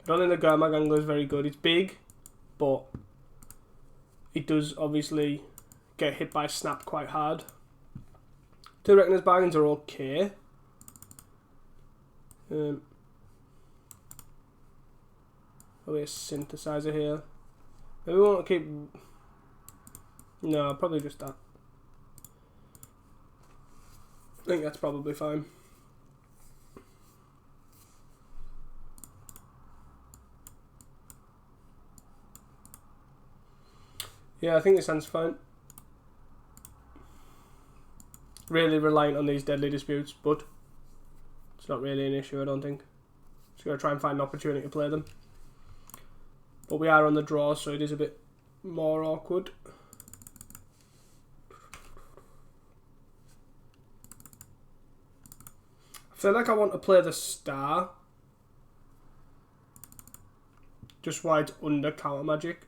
A: I don't think the Gurmag Angler is very good. It's big, but it does obviously get hit by Snap quite hard. 2 Reckoner's Bargains are okay. Probably a Synthesizer here. Maybe we want to keep... No, probably just that. I think that's probably fine. Yeah, I think this hand's fine. Really reliant on these Deadly Disputes, but it's not really an issue, I don't think. Just going to try and find an opportunity to play them. But we are on the draw, so it is a bit more awkward. I feel like I want to play the Star. Just why it's under Counter Magic.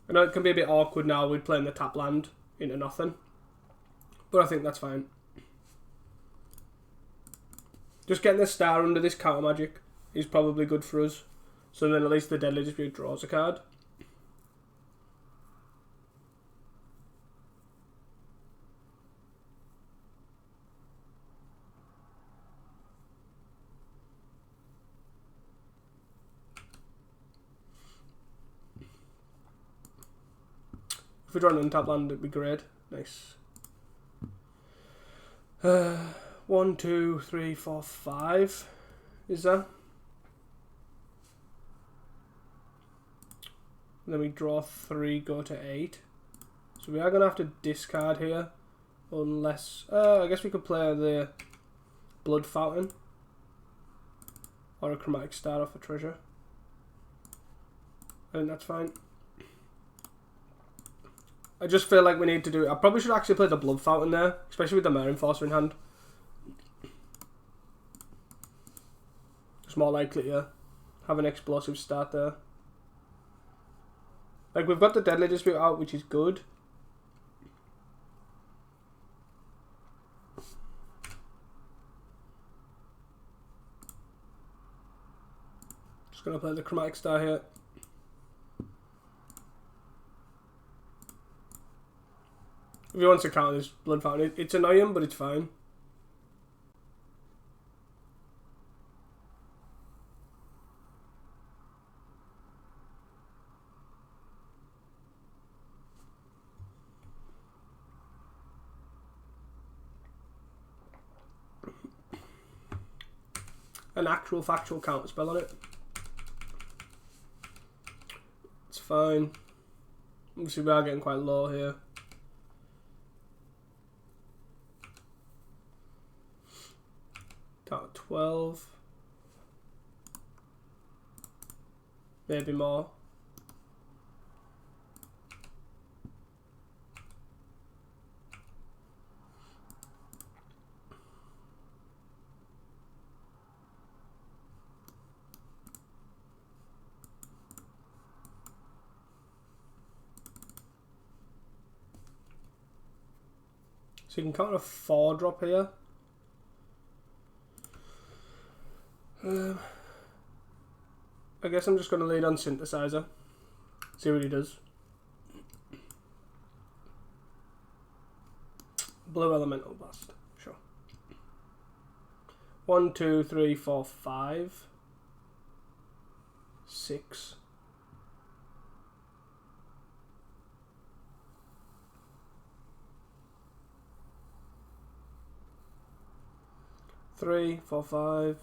A: I know it can be a bit awkward now with playing the tap land into nothing. But I think that's fine. Just getting the Star under this Counter Magic is probably good for us. So then at least the Deadly Dispute draws a card. If we draw an untap land, it'd be great. Nice. 1, 2, 3, 4, 5. Is that? And then we draw 3, go to 8. So we are going to have to discard here. Unless... I guess we could play the Blood Fountain. Or a Chromatic Star off a treasure. I think that's fine. I just feel like we need to do... I probably should actually play the Blood Fountain there. Especially with the Mare Enforcer in hand. It's more likely to have an explosive start there. Like, we've got the Deadly Dispute out, which is good. Just going to play the Chromatic Star here. If he wants to counter this Blood Fountain, it's annoying, but it's fine. An actual factual counter spell on it. It's fine. Obviously we are getting quite low here. Down to 12. Maybe more. So you can counter a 4-drop here. I guess I'm just going to lead on Synthesizer. See what he does. Blue Elemental Blast. Sure. 1, 2, 3, 4, 5. 6. 3, 4, 5.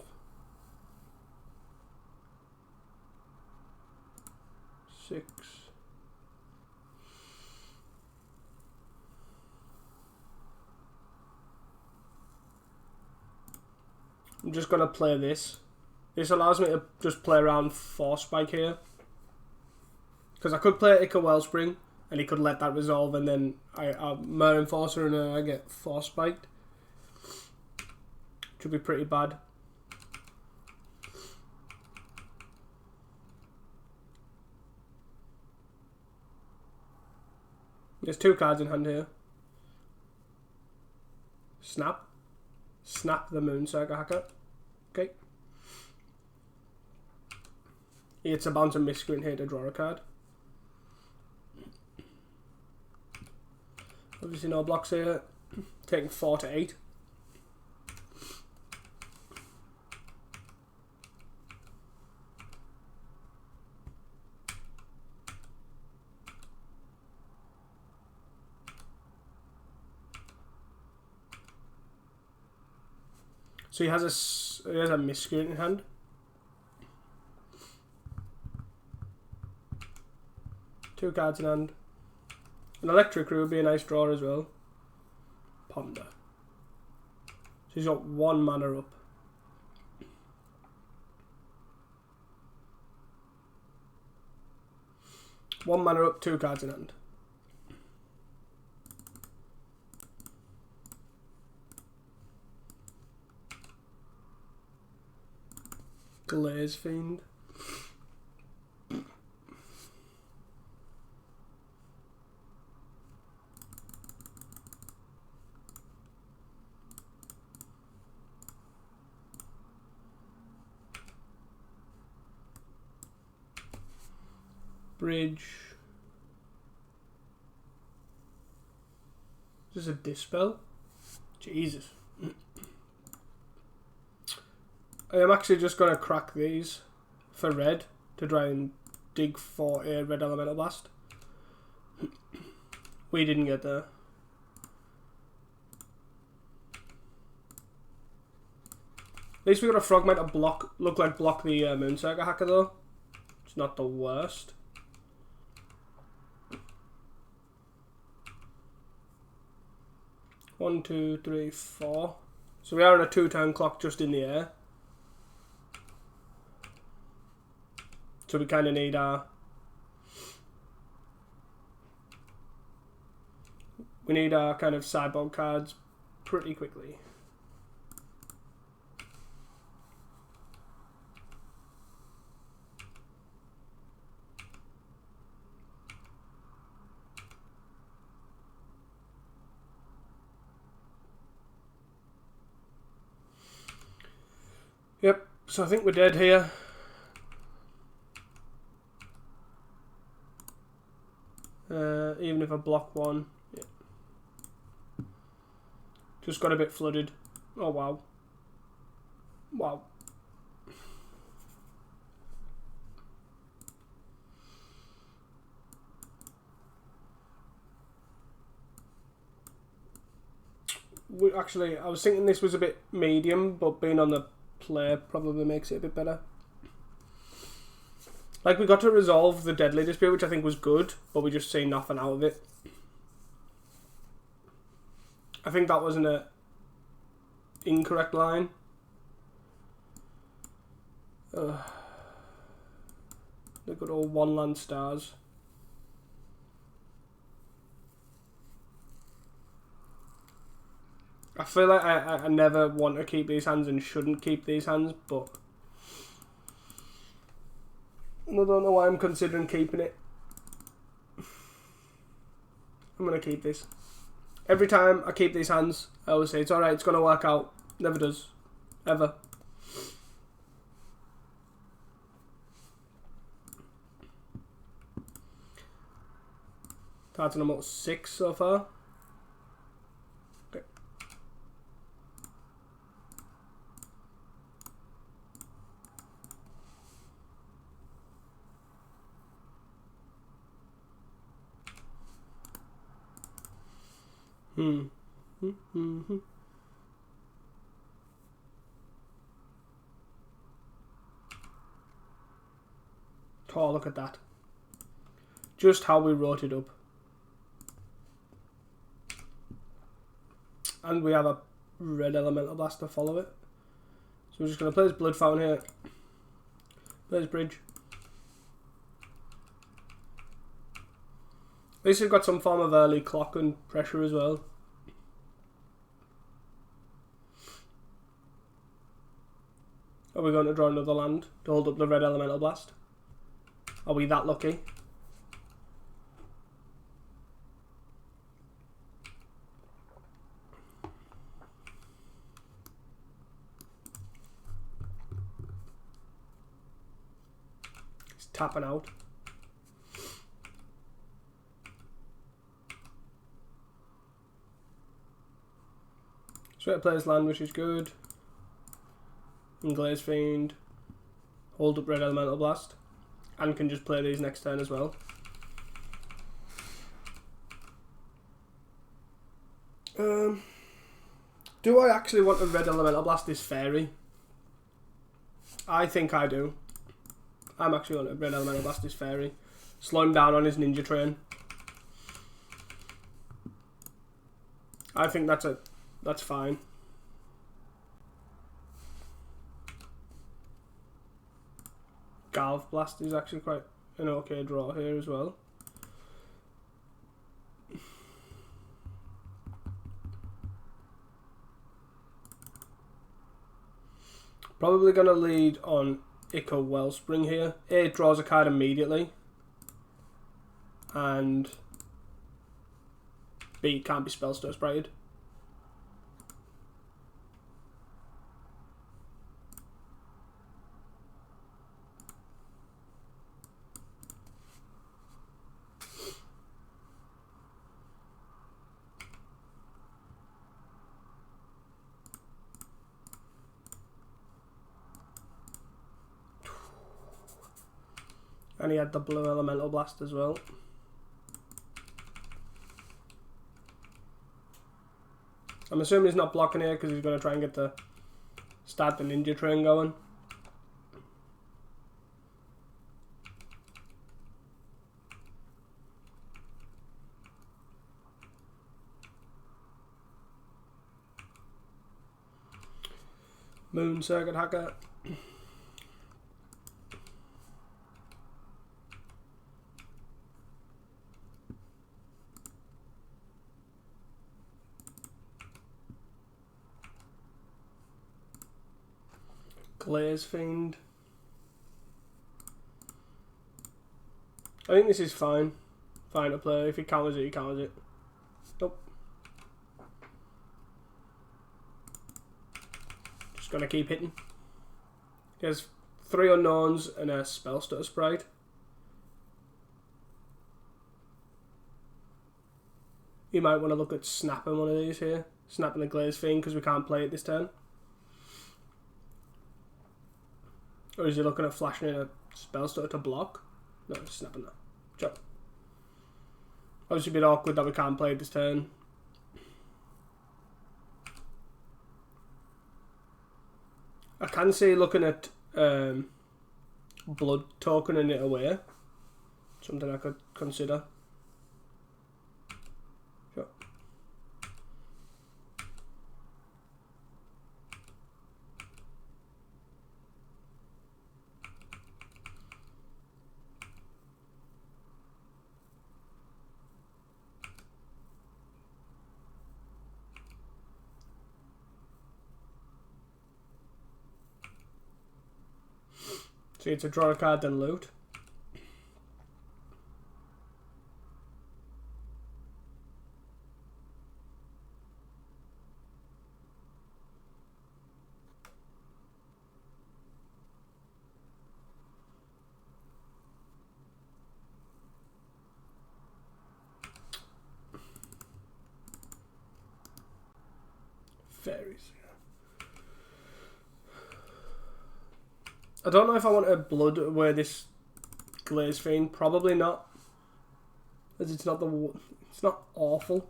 A: 6. I'm just going to play this. This allows me to just play around Force Spike here. Because I could play Ica Wellspring and he could let that resolve and then I Mare Enforcer and I get Force Spiked. Which would be pretty bad. There's 2 cards in hand here. Snap. Snap the Moonsaga Hacker. Okay. He hits a bounce and miscreant here to draw a card. Obviously no blocks here. Taking 4 to 8. So he has a miscreant in hand. Two cards in hand. An electric crew would be a nice draw as well. Ponder. So he's got 1 mana up. One mana up, 2 cards in hand. Glaze Fiend. Bridge. Is this a Dispel? Jesus. I am actually just going to crack these for red to try and dig for a red elemental blast. We didn't get there. At least we got a Frogmite to block, look like block the Moonsaga Hacker though. It's not the worst. One, two, three, 4. So we are on a 2-turn clock just in the air. So we kind of need our... We need our kind of sideboard cards pretty quickly. Yep, so I think we're dead here. Even if I block 1. Yeah. Just got a bit flooded. Oh wow. Wow. Actually, I was thinking this was a bit medium, but being on the play probably makes it a bit better. Like, we got to resolve the Deadly Dispute, which I think was good, but we just see nothing out of it. I think that wasn't an incorrect line. The good old 1-land stars. I feel like I never want to keep these hands and shouldn't keep these hands, but I don't know why I'm considering keeping it. I'm going to keep this. Every time I keep these hands, I always say, it's alright, it's going to work out. Never does. Ever. Cards number 6 so far. Okay. Oh, look at that. Just how we wrote it up. And we have a red elemental blast to follow it. So we're just going to play this Blood Fountain here. Play this Bridge. At least we've got some form of early clock and pressure as well. Are we going to draw another land to hold up the red elemental blast? Are we that lucky? tapping out. Straight plays land, which is good. And Glaze Fiend. Hold up Red Elemental Blast. And can just play these next turn as well. Do I actually want to Red Elemental Blast this fairy? I think I do. I'm actually going to Red Elemental Blast this fairy. Slow him down on his ninja train. I think that's fine. Galv Blast is actually quite an okay draw here as well. Probably going to lead on Echo Wellspring here. A, it draws a card immediately. And B, it can't be Spellstutter Sprited. And he had the blue Elemental Blast as well. I'm assuming he's not blocking here because he's going to try and get the start the ninja train going. Moon Circuit Hacker. Glaze Fiend. I think this is fine. Fine to play. If he counters it, he counters it. Nope. Just gonna keep hitting. He has 3 unknowns and a Spellstutter Sprite. You might want to look at snapping one of these here. Snapping the Glaze Fiend because we can't play it this turn. Or is he looking at flashing in a Spellstutter to block? No, he's snapping that. Sure. Obviously a bit awkward that we can't play it this turn. I can see looking at blood tokening it away. Something I could consider. Sure. So you get to draw a card, then loot. Fairies. I don't know if I want to blood away this Glaze Fiend. Probably not, as it's not awful.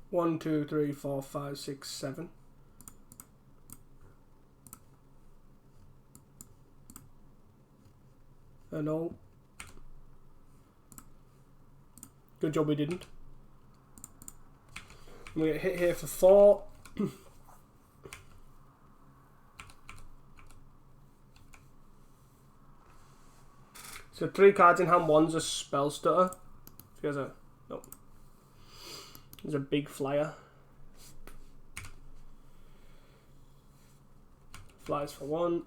A: 1, 2, 3, 4, 5, 6, 7. No. Good job we didn't. We get hit here for 4. So 3 cards in hand, one's a Spellstutter. There's a there's a big flyer. Flies for 1.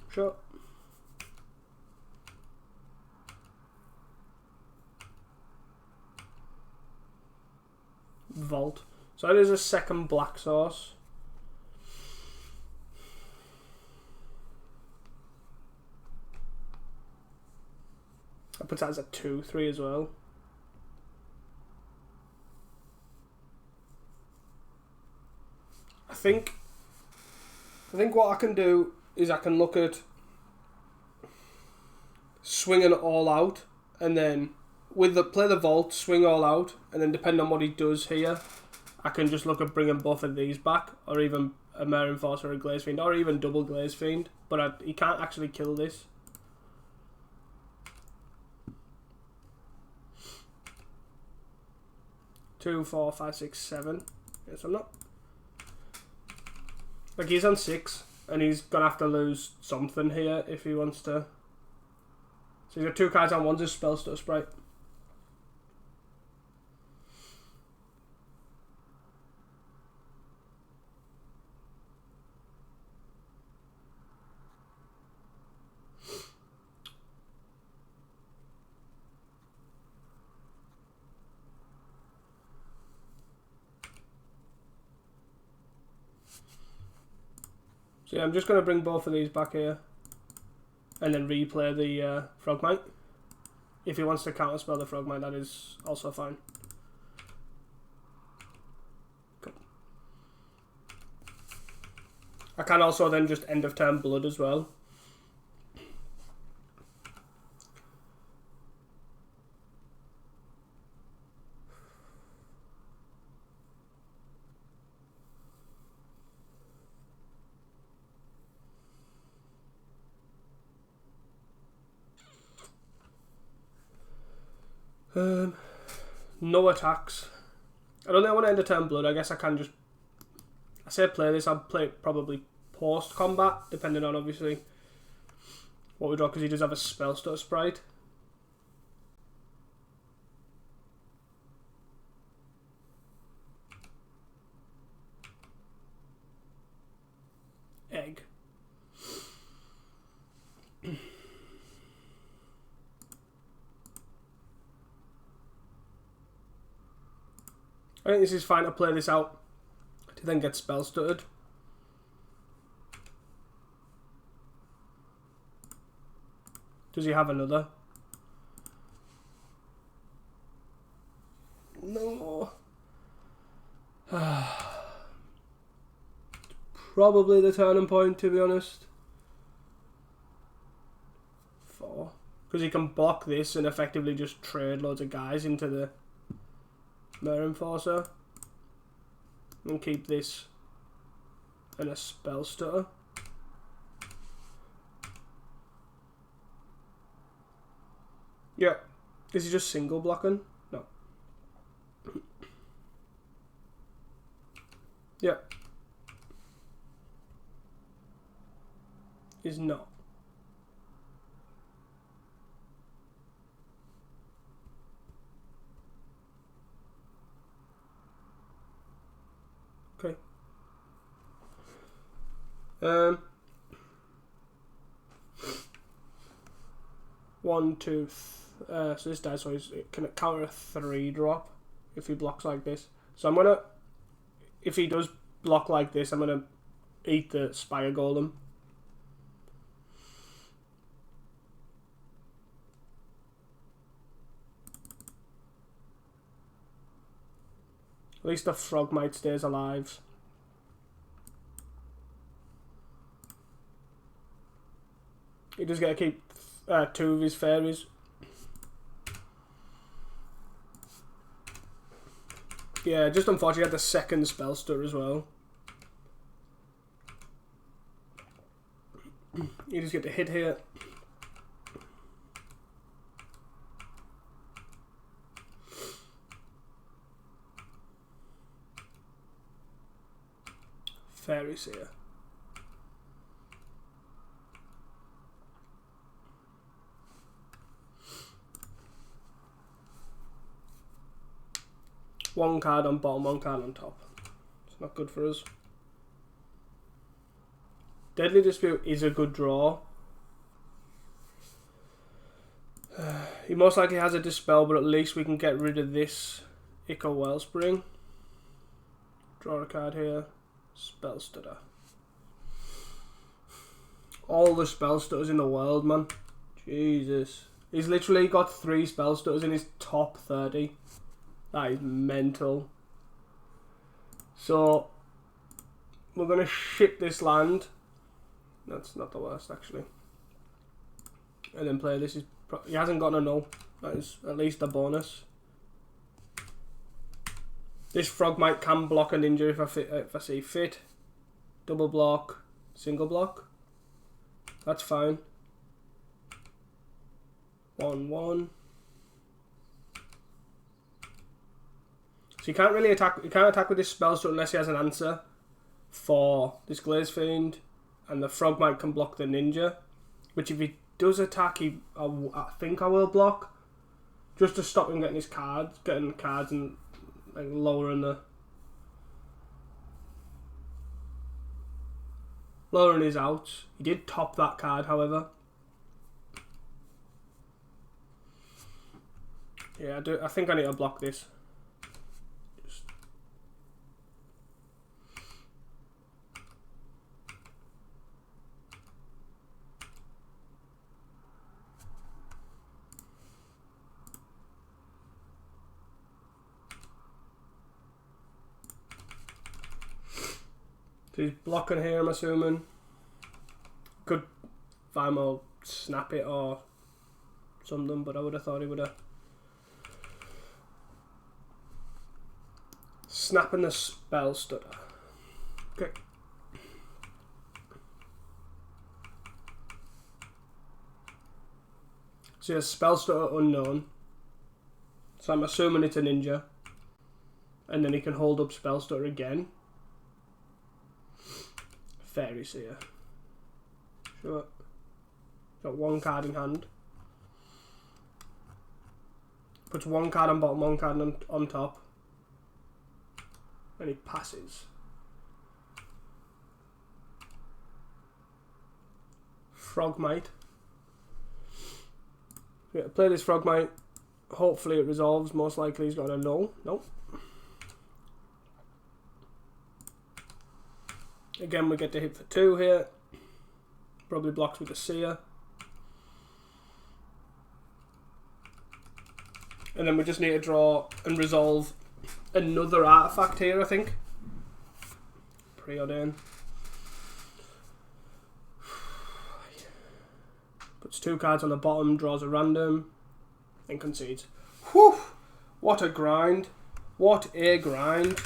A: Sure. Vault. So it is a second black source. puts that as a 2/3 as well. I think what I can do is I can look at swinging it all out, and then with the play the vault, swing all out, and then depending on what he does here, I can just look at bringing both of these back, or even a Mare Enforcer or a Glaze Fiend, or even double Glaze Fiend. But he can't actually kill this. Two, 4, 5, 6, 7. Yes, I'm not. Like, he's on 6, and he's gonna have to lose something here if he wants to. So he's got 2 cards on, one's a Spell Stutter Sprite. So yeah, I'm just going to bring both of these back here and then replay the Frogmite. If he wants to counterspell the Frogmite, that is also fine. Cool. I can also then just end of turn blood as well. No attacks. I don't think I want to end a turn blood. I guess I can just... I say play this. I'll play it probably post-combat, depending on, obviously, what we draw, because he does have a Spell Stutter Sprite. Egg. I think this is fine to play this out to then get Spell Stuttered. Does he have another? No. Probably the turning point, to be honest. 4. Because he can block this and effectively just trade loads of guys into the Mare Enforcer and keep this and a Spell Stutter. Yeah, is he just single blocking? No. Yeah, he's not. Okay. 1, 2. So this dice can counter a 3-drop if he blocks like this. So I'm gonna, if he does block like this, I'm gonna eat the Spire Golem. At least the Frogmite stays alive. He does get to keep 2 of his fairies. Yeah, just unfortunately had the second Spell Stutter as well. You just get to hit here. Fairy Seer. One card on bottom, 1 card on top. It's not good for us. Deadly Dispute is a good draw. He most likely has a Dispel, but at least we can get rid of this Ico Wellspring. Draw a card here. Spell Stutter. All the Spell Stutters in the world, man. Jesus. He's literally got 3 spell stutters in his top 30. That is mental. So, we're going to ship this land. That's not the worst, actually. And then play this. He hasn't got a null. That is at least a bonus. This Frogmite can block a ninja if I see fit. Double block, single block. That's fine. 1/1. So you can't really attack. You can't attack with this spell stutter unless he has an answer for this Glaze Fiend, and the Frogmite can block the ninja. Which if he does attack, I think I will block, just to stop him getting his cards, and like lowering his outs. He did top that card, however. Yeah, I think I need to block this. So he's blocking here, I'm assuming. Could Vimo snap it or something, but I would have thought he would have. Snapping the spell stutter. Okay. So he has spell stutter unknown. So I'm assuming it's a ninja. And then he can hold up spell stutter again. Fairy Seer. Sure. Got 1 card in hand. Puts 1 card on bottom, 1 card on top. And he passes. Frogmite. Yeah, play this Frogmite. Hopefully it resolves. Most likely he's got a null. Nope. Again, we get to hit for 2 here. Probably blocks with the Seer. And then we just need to draw and resolve another artifact here, I think. Preordain. Puts 2 cards on the bottom, draws a random, and concedes. Whew! What a grind. What a grind.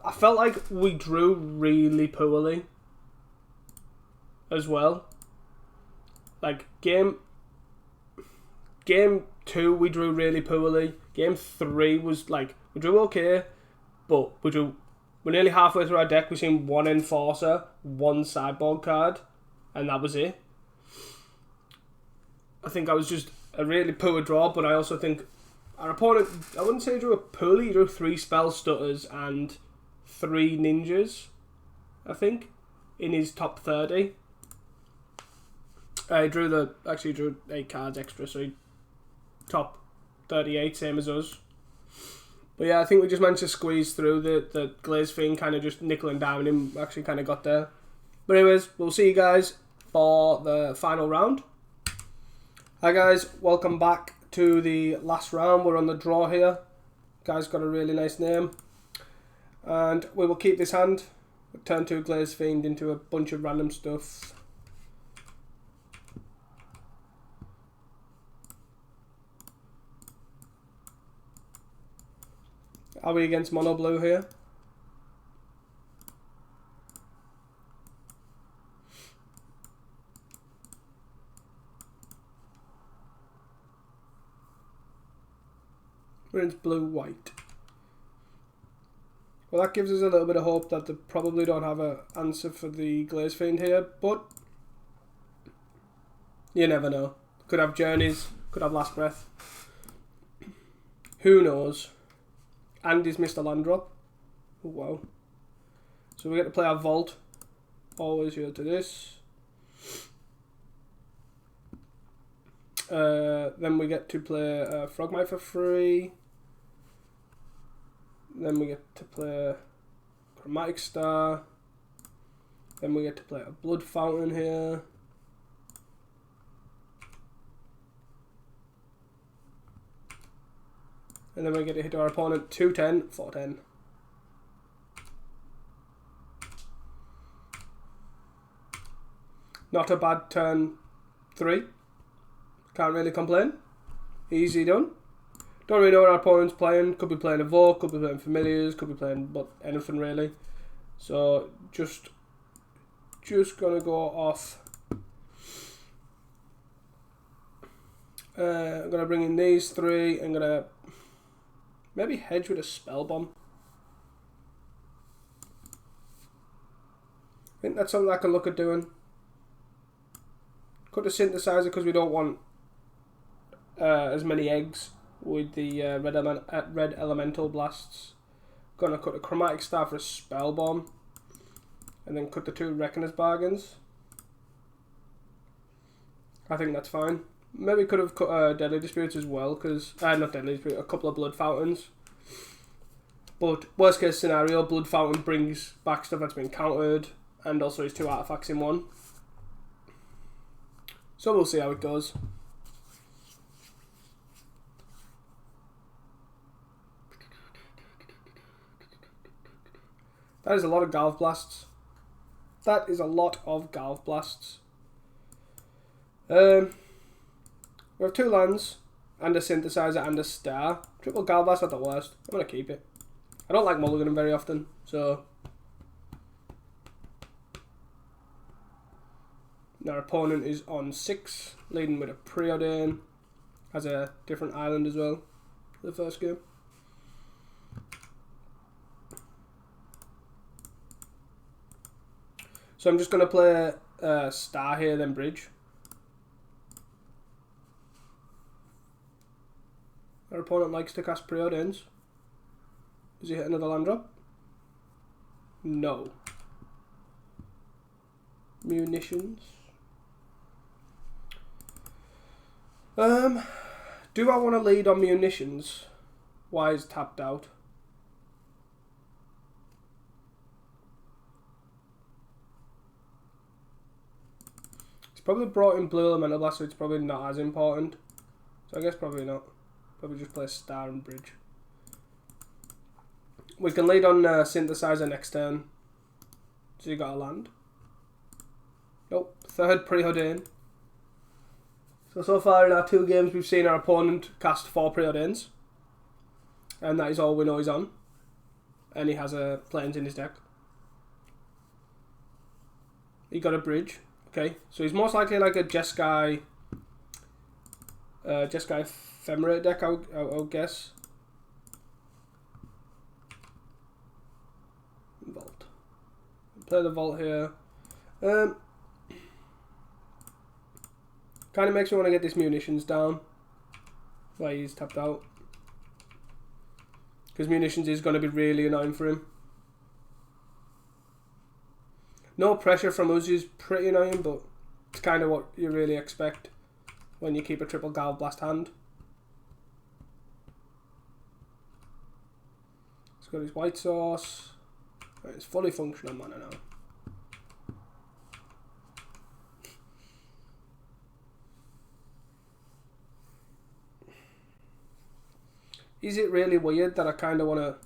A: I felt like we drew really poorly as well. Like game 2 we drew really poorly. Game 3 was like, we drew okay, but we're nearly halfway through our deck. We've seen 1 Enforcer, 1 sideboard card, and that was it. I think I was just a really poor draw, but I also think our opponent, I wouldn't say he drew a poorly, he drew 3 spell stutters and 3 ninjas, I think, in his top 30. He drew 8 cards extra, so he top 38, same as us. But yeah, I think we just managed to squeeze through. The Glaze Fiend kind of just nickeling down him, actually kind of got there. But anyways, we'll see you guys for the final round. Hi guys, welcome back to the last round. We're on the draw here. Guy's got a really nice name. And we will keep this hand. We'll turn 2 Glaze Fiend into a bunch of random stuff. Are we against mono blue here? We're into blue white. Well, that gives us a little bit of hope that they probably don't have an answer for the Glaze Fiend here, but you never know. Could have Journeys, could have Last Breath. Who knows? And he's missed a land drop. Oh, wow. So we get to play our Vault. Always here to this. Then we get to play Frogmite for free. Then we get to play Chromatic Star. Then we get to play a Blood Fountain here. And then we get to hit our opponent 210, 410. Not a bad turn 3. Can't really complain. Easy done. Don't really know what our opponent's playing. Could be playing Evoke, could be playing Familiars, could be playing anything really. So just gonna go off. I'm gonna bring in these 3. I'm gonna maybe hedge with a Spell Bomb. I think that's something I can look at doing. Cut the Synthesizer because we don't want as many eggs with the red Elemental Blasts. Gonna cut a Chromatic Star for a Spell Bomb. And then cut the 2 Reckoner's Bargains. I think that's fine. Maybe could have cut Deadly Disputes as well, because not Deadly Dispute, a couple of Blood Fountains. But worst case scenario, Blood Fountain brings back stuff that's been countered, and also his 2 artifacts in one. So we'll see how it goes. That is a lot of Galv Blasts. That is a lot of Galv Blasts. We have 2 lands, and a Synthesizer, and a Star. Triple Galv Blast at the worst. I'm going to keep it. I don't like mulliganing very often, so... Our opponent is on 6, leading with a Preordain. Has a different island as well for the first game. So I'm just going to play Star here, then Bridge. Our opponent likes to cast Preordains. Does he hit another land drop? No. Munitions. Do I want to lead on munitions? Why is tapped out? It's probably brought in Blue Elemental Blast, so it's probably not as important. So I guess probably not. Probably just play Star and Bridge. We can lead on Synthesizer next turn. So you got a land. Nope. 3rd Preordain. So far in our 2 games we've seen our opponent cast 4 Preordains. And that is all we know he's on. And he has planes in his deck. He got a Bridge. Okay, so he's most likely like a Jeskai Ephemerate deck, I would guess. Vault. Play the Vault here. Kind of makes me want to get this munitions down. Why he's tapped out. Because munitions is going to be really annoying for him. No pressure from us is pretty annoying, but it's kind of what you really expect when you keep a triple Galv Blast hand. He's got his white sauce. Right, it's fully functional mana now. Is it really weird that I kind of want to...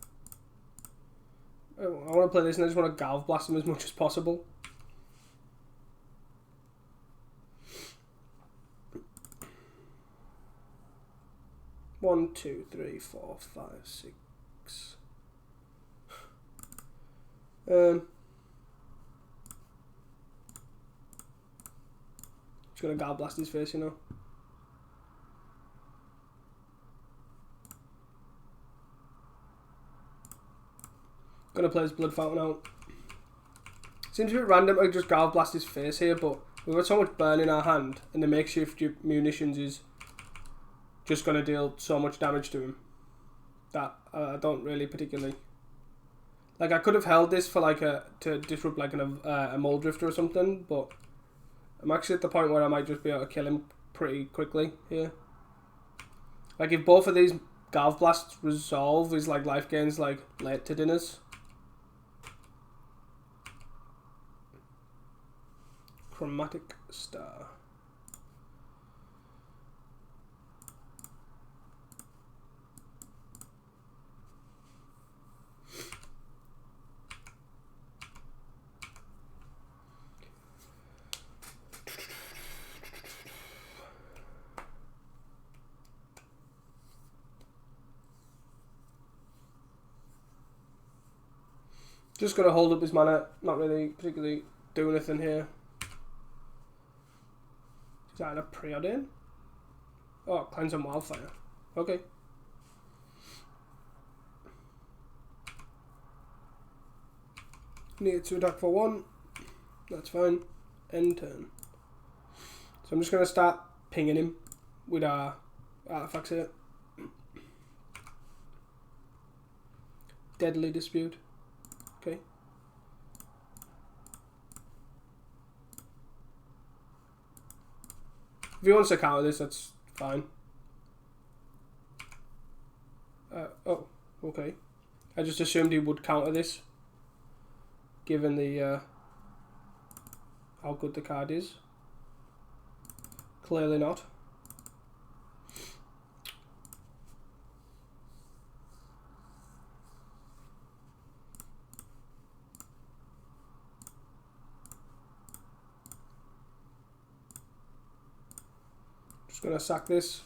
A: I want to play this and I just want to Galv Blast him as much as possible? One, two, three, 4, 5, 6. Just gonna Galv Blast his face, you know. Gonna play his Blood Fountain out. Seems a bit random to just Galv Blast his face here, but we've got so much burn in our hand, and the makeshift munitions is just gonna deal so much damage to him that I don't really particularly like. I could have held this for like to disrupt like a Mole Drifter or something, but I'm actually at the point where I might just be able to kill him pretty quickly here. Like if both of these Galv Blasts resolve, his like life gains like late to dinners. Chromatic Star. Just going to hold up his mana, not really particularly do anything here. Is that a Preordain? Oh, Cleanse and Wildfire. Okay. Need to attack for 1. That's fine. End turn. So I'm just going to start pinging him with our artifacts here. Deadly Dispute. Okay. If he wants to counter this, that's fine. Oh, okay. I just assumed he would counter this, given the how good the card is. Clearly not. Just gonna sack this.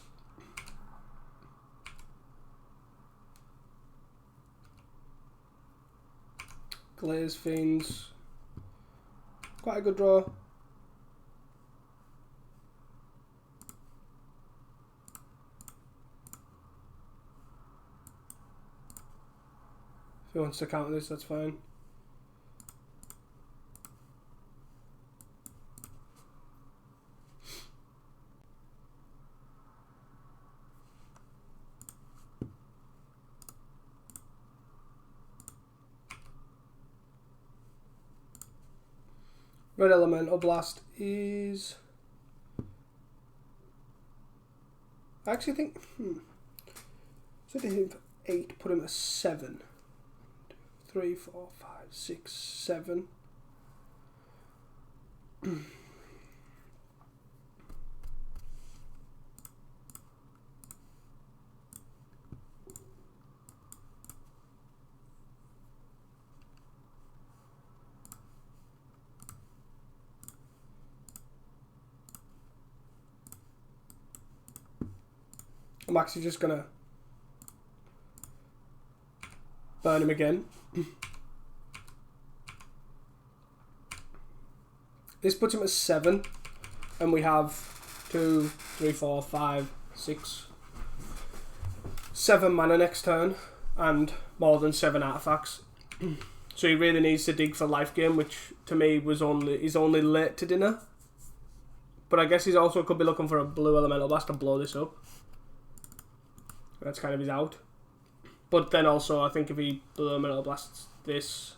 A: Glaze Fiends. Quite a good draw. If he wants to counter this, that's fine. Red Elemental Blast is... I actually think... So I him for 8, put him at 7. 3, 4, 5, 6, 7. I'm actually just gonna burn him again. This puts him at 7, and we have 2, 3, 4, 5, 6, 7 mana next turn, and more than 7 artifacts. So he really needs to dig for life gain, which to me was is only late to dinner. But I guess he's also could be looking for a blue elemental blast to blow this up. That's kind of his out. But then also, I think if he blue elemental blasts this,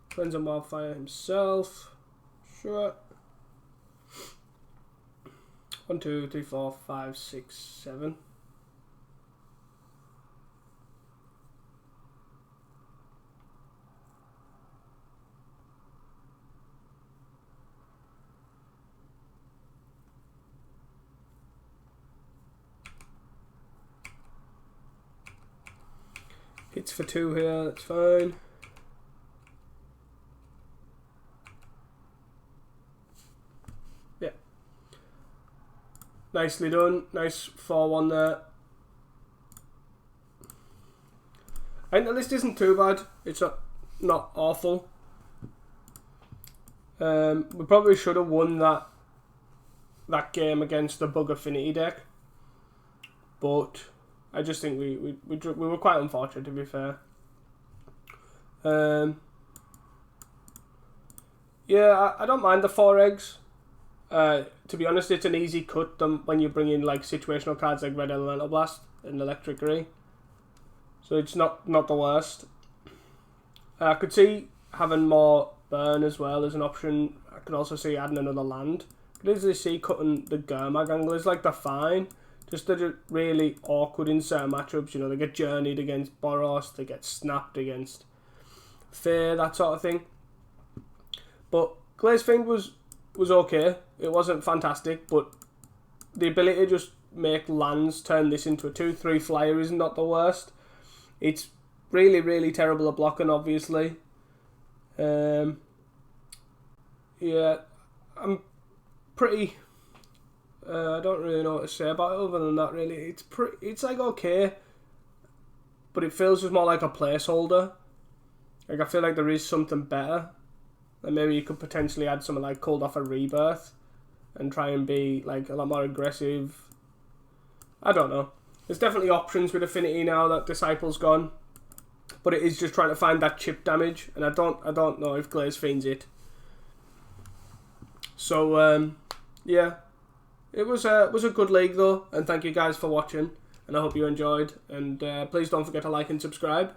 A: Cleanse and Wildfire himself. Sure. 1, 2, 3, 4, 5, 6, 7. Hits for 2 here, that's fine. Yeah. Nicely done. Nice 4-1 there. I think the list isn't too bad. It's not awful. We probably should have won that game against the Bug Affinity deck. But I just think we were quite unfortunate, to be fair. Yeah, I don't mind the 4 eggs. To be honest, it's an easy cut when you bring in like situational cards like Red Elemental Blast and Electric Ray. So it's not the worst. I could see having more burn as well as an option. I could also see adding another land. I could easily see cutting the Gurmag anglers, like they're fine. Just they're really awkward in certain matchups. You know, they get journeyed against Boros, they get snapped against Fair, that sort of thing. But Glaze Fiend was okay. It wasn't fantastic, but the ability to just make lands turn this into a 2/3 flyer is not the worst. It's really, really terrible at blocking, obviously. Yeah, I'm pretty... I don't really know what to say about it other than that, really. It's like okay, but it feels just more like a placeholder. Like, I feel like there is something better. And maybe you could potentially add something like Cold Offer Rebirth and try and be like a lot more aggressive. I don't know. There's definitely options with Affinity now that Disciple's gone. But it is just trying to find that chip damage, and I don't know if Glaze Fiend's it. So yeah. It was a good league though, and thank you guys for watching, and I hope you enjoyed, and please don't forget to like and subscribe.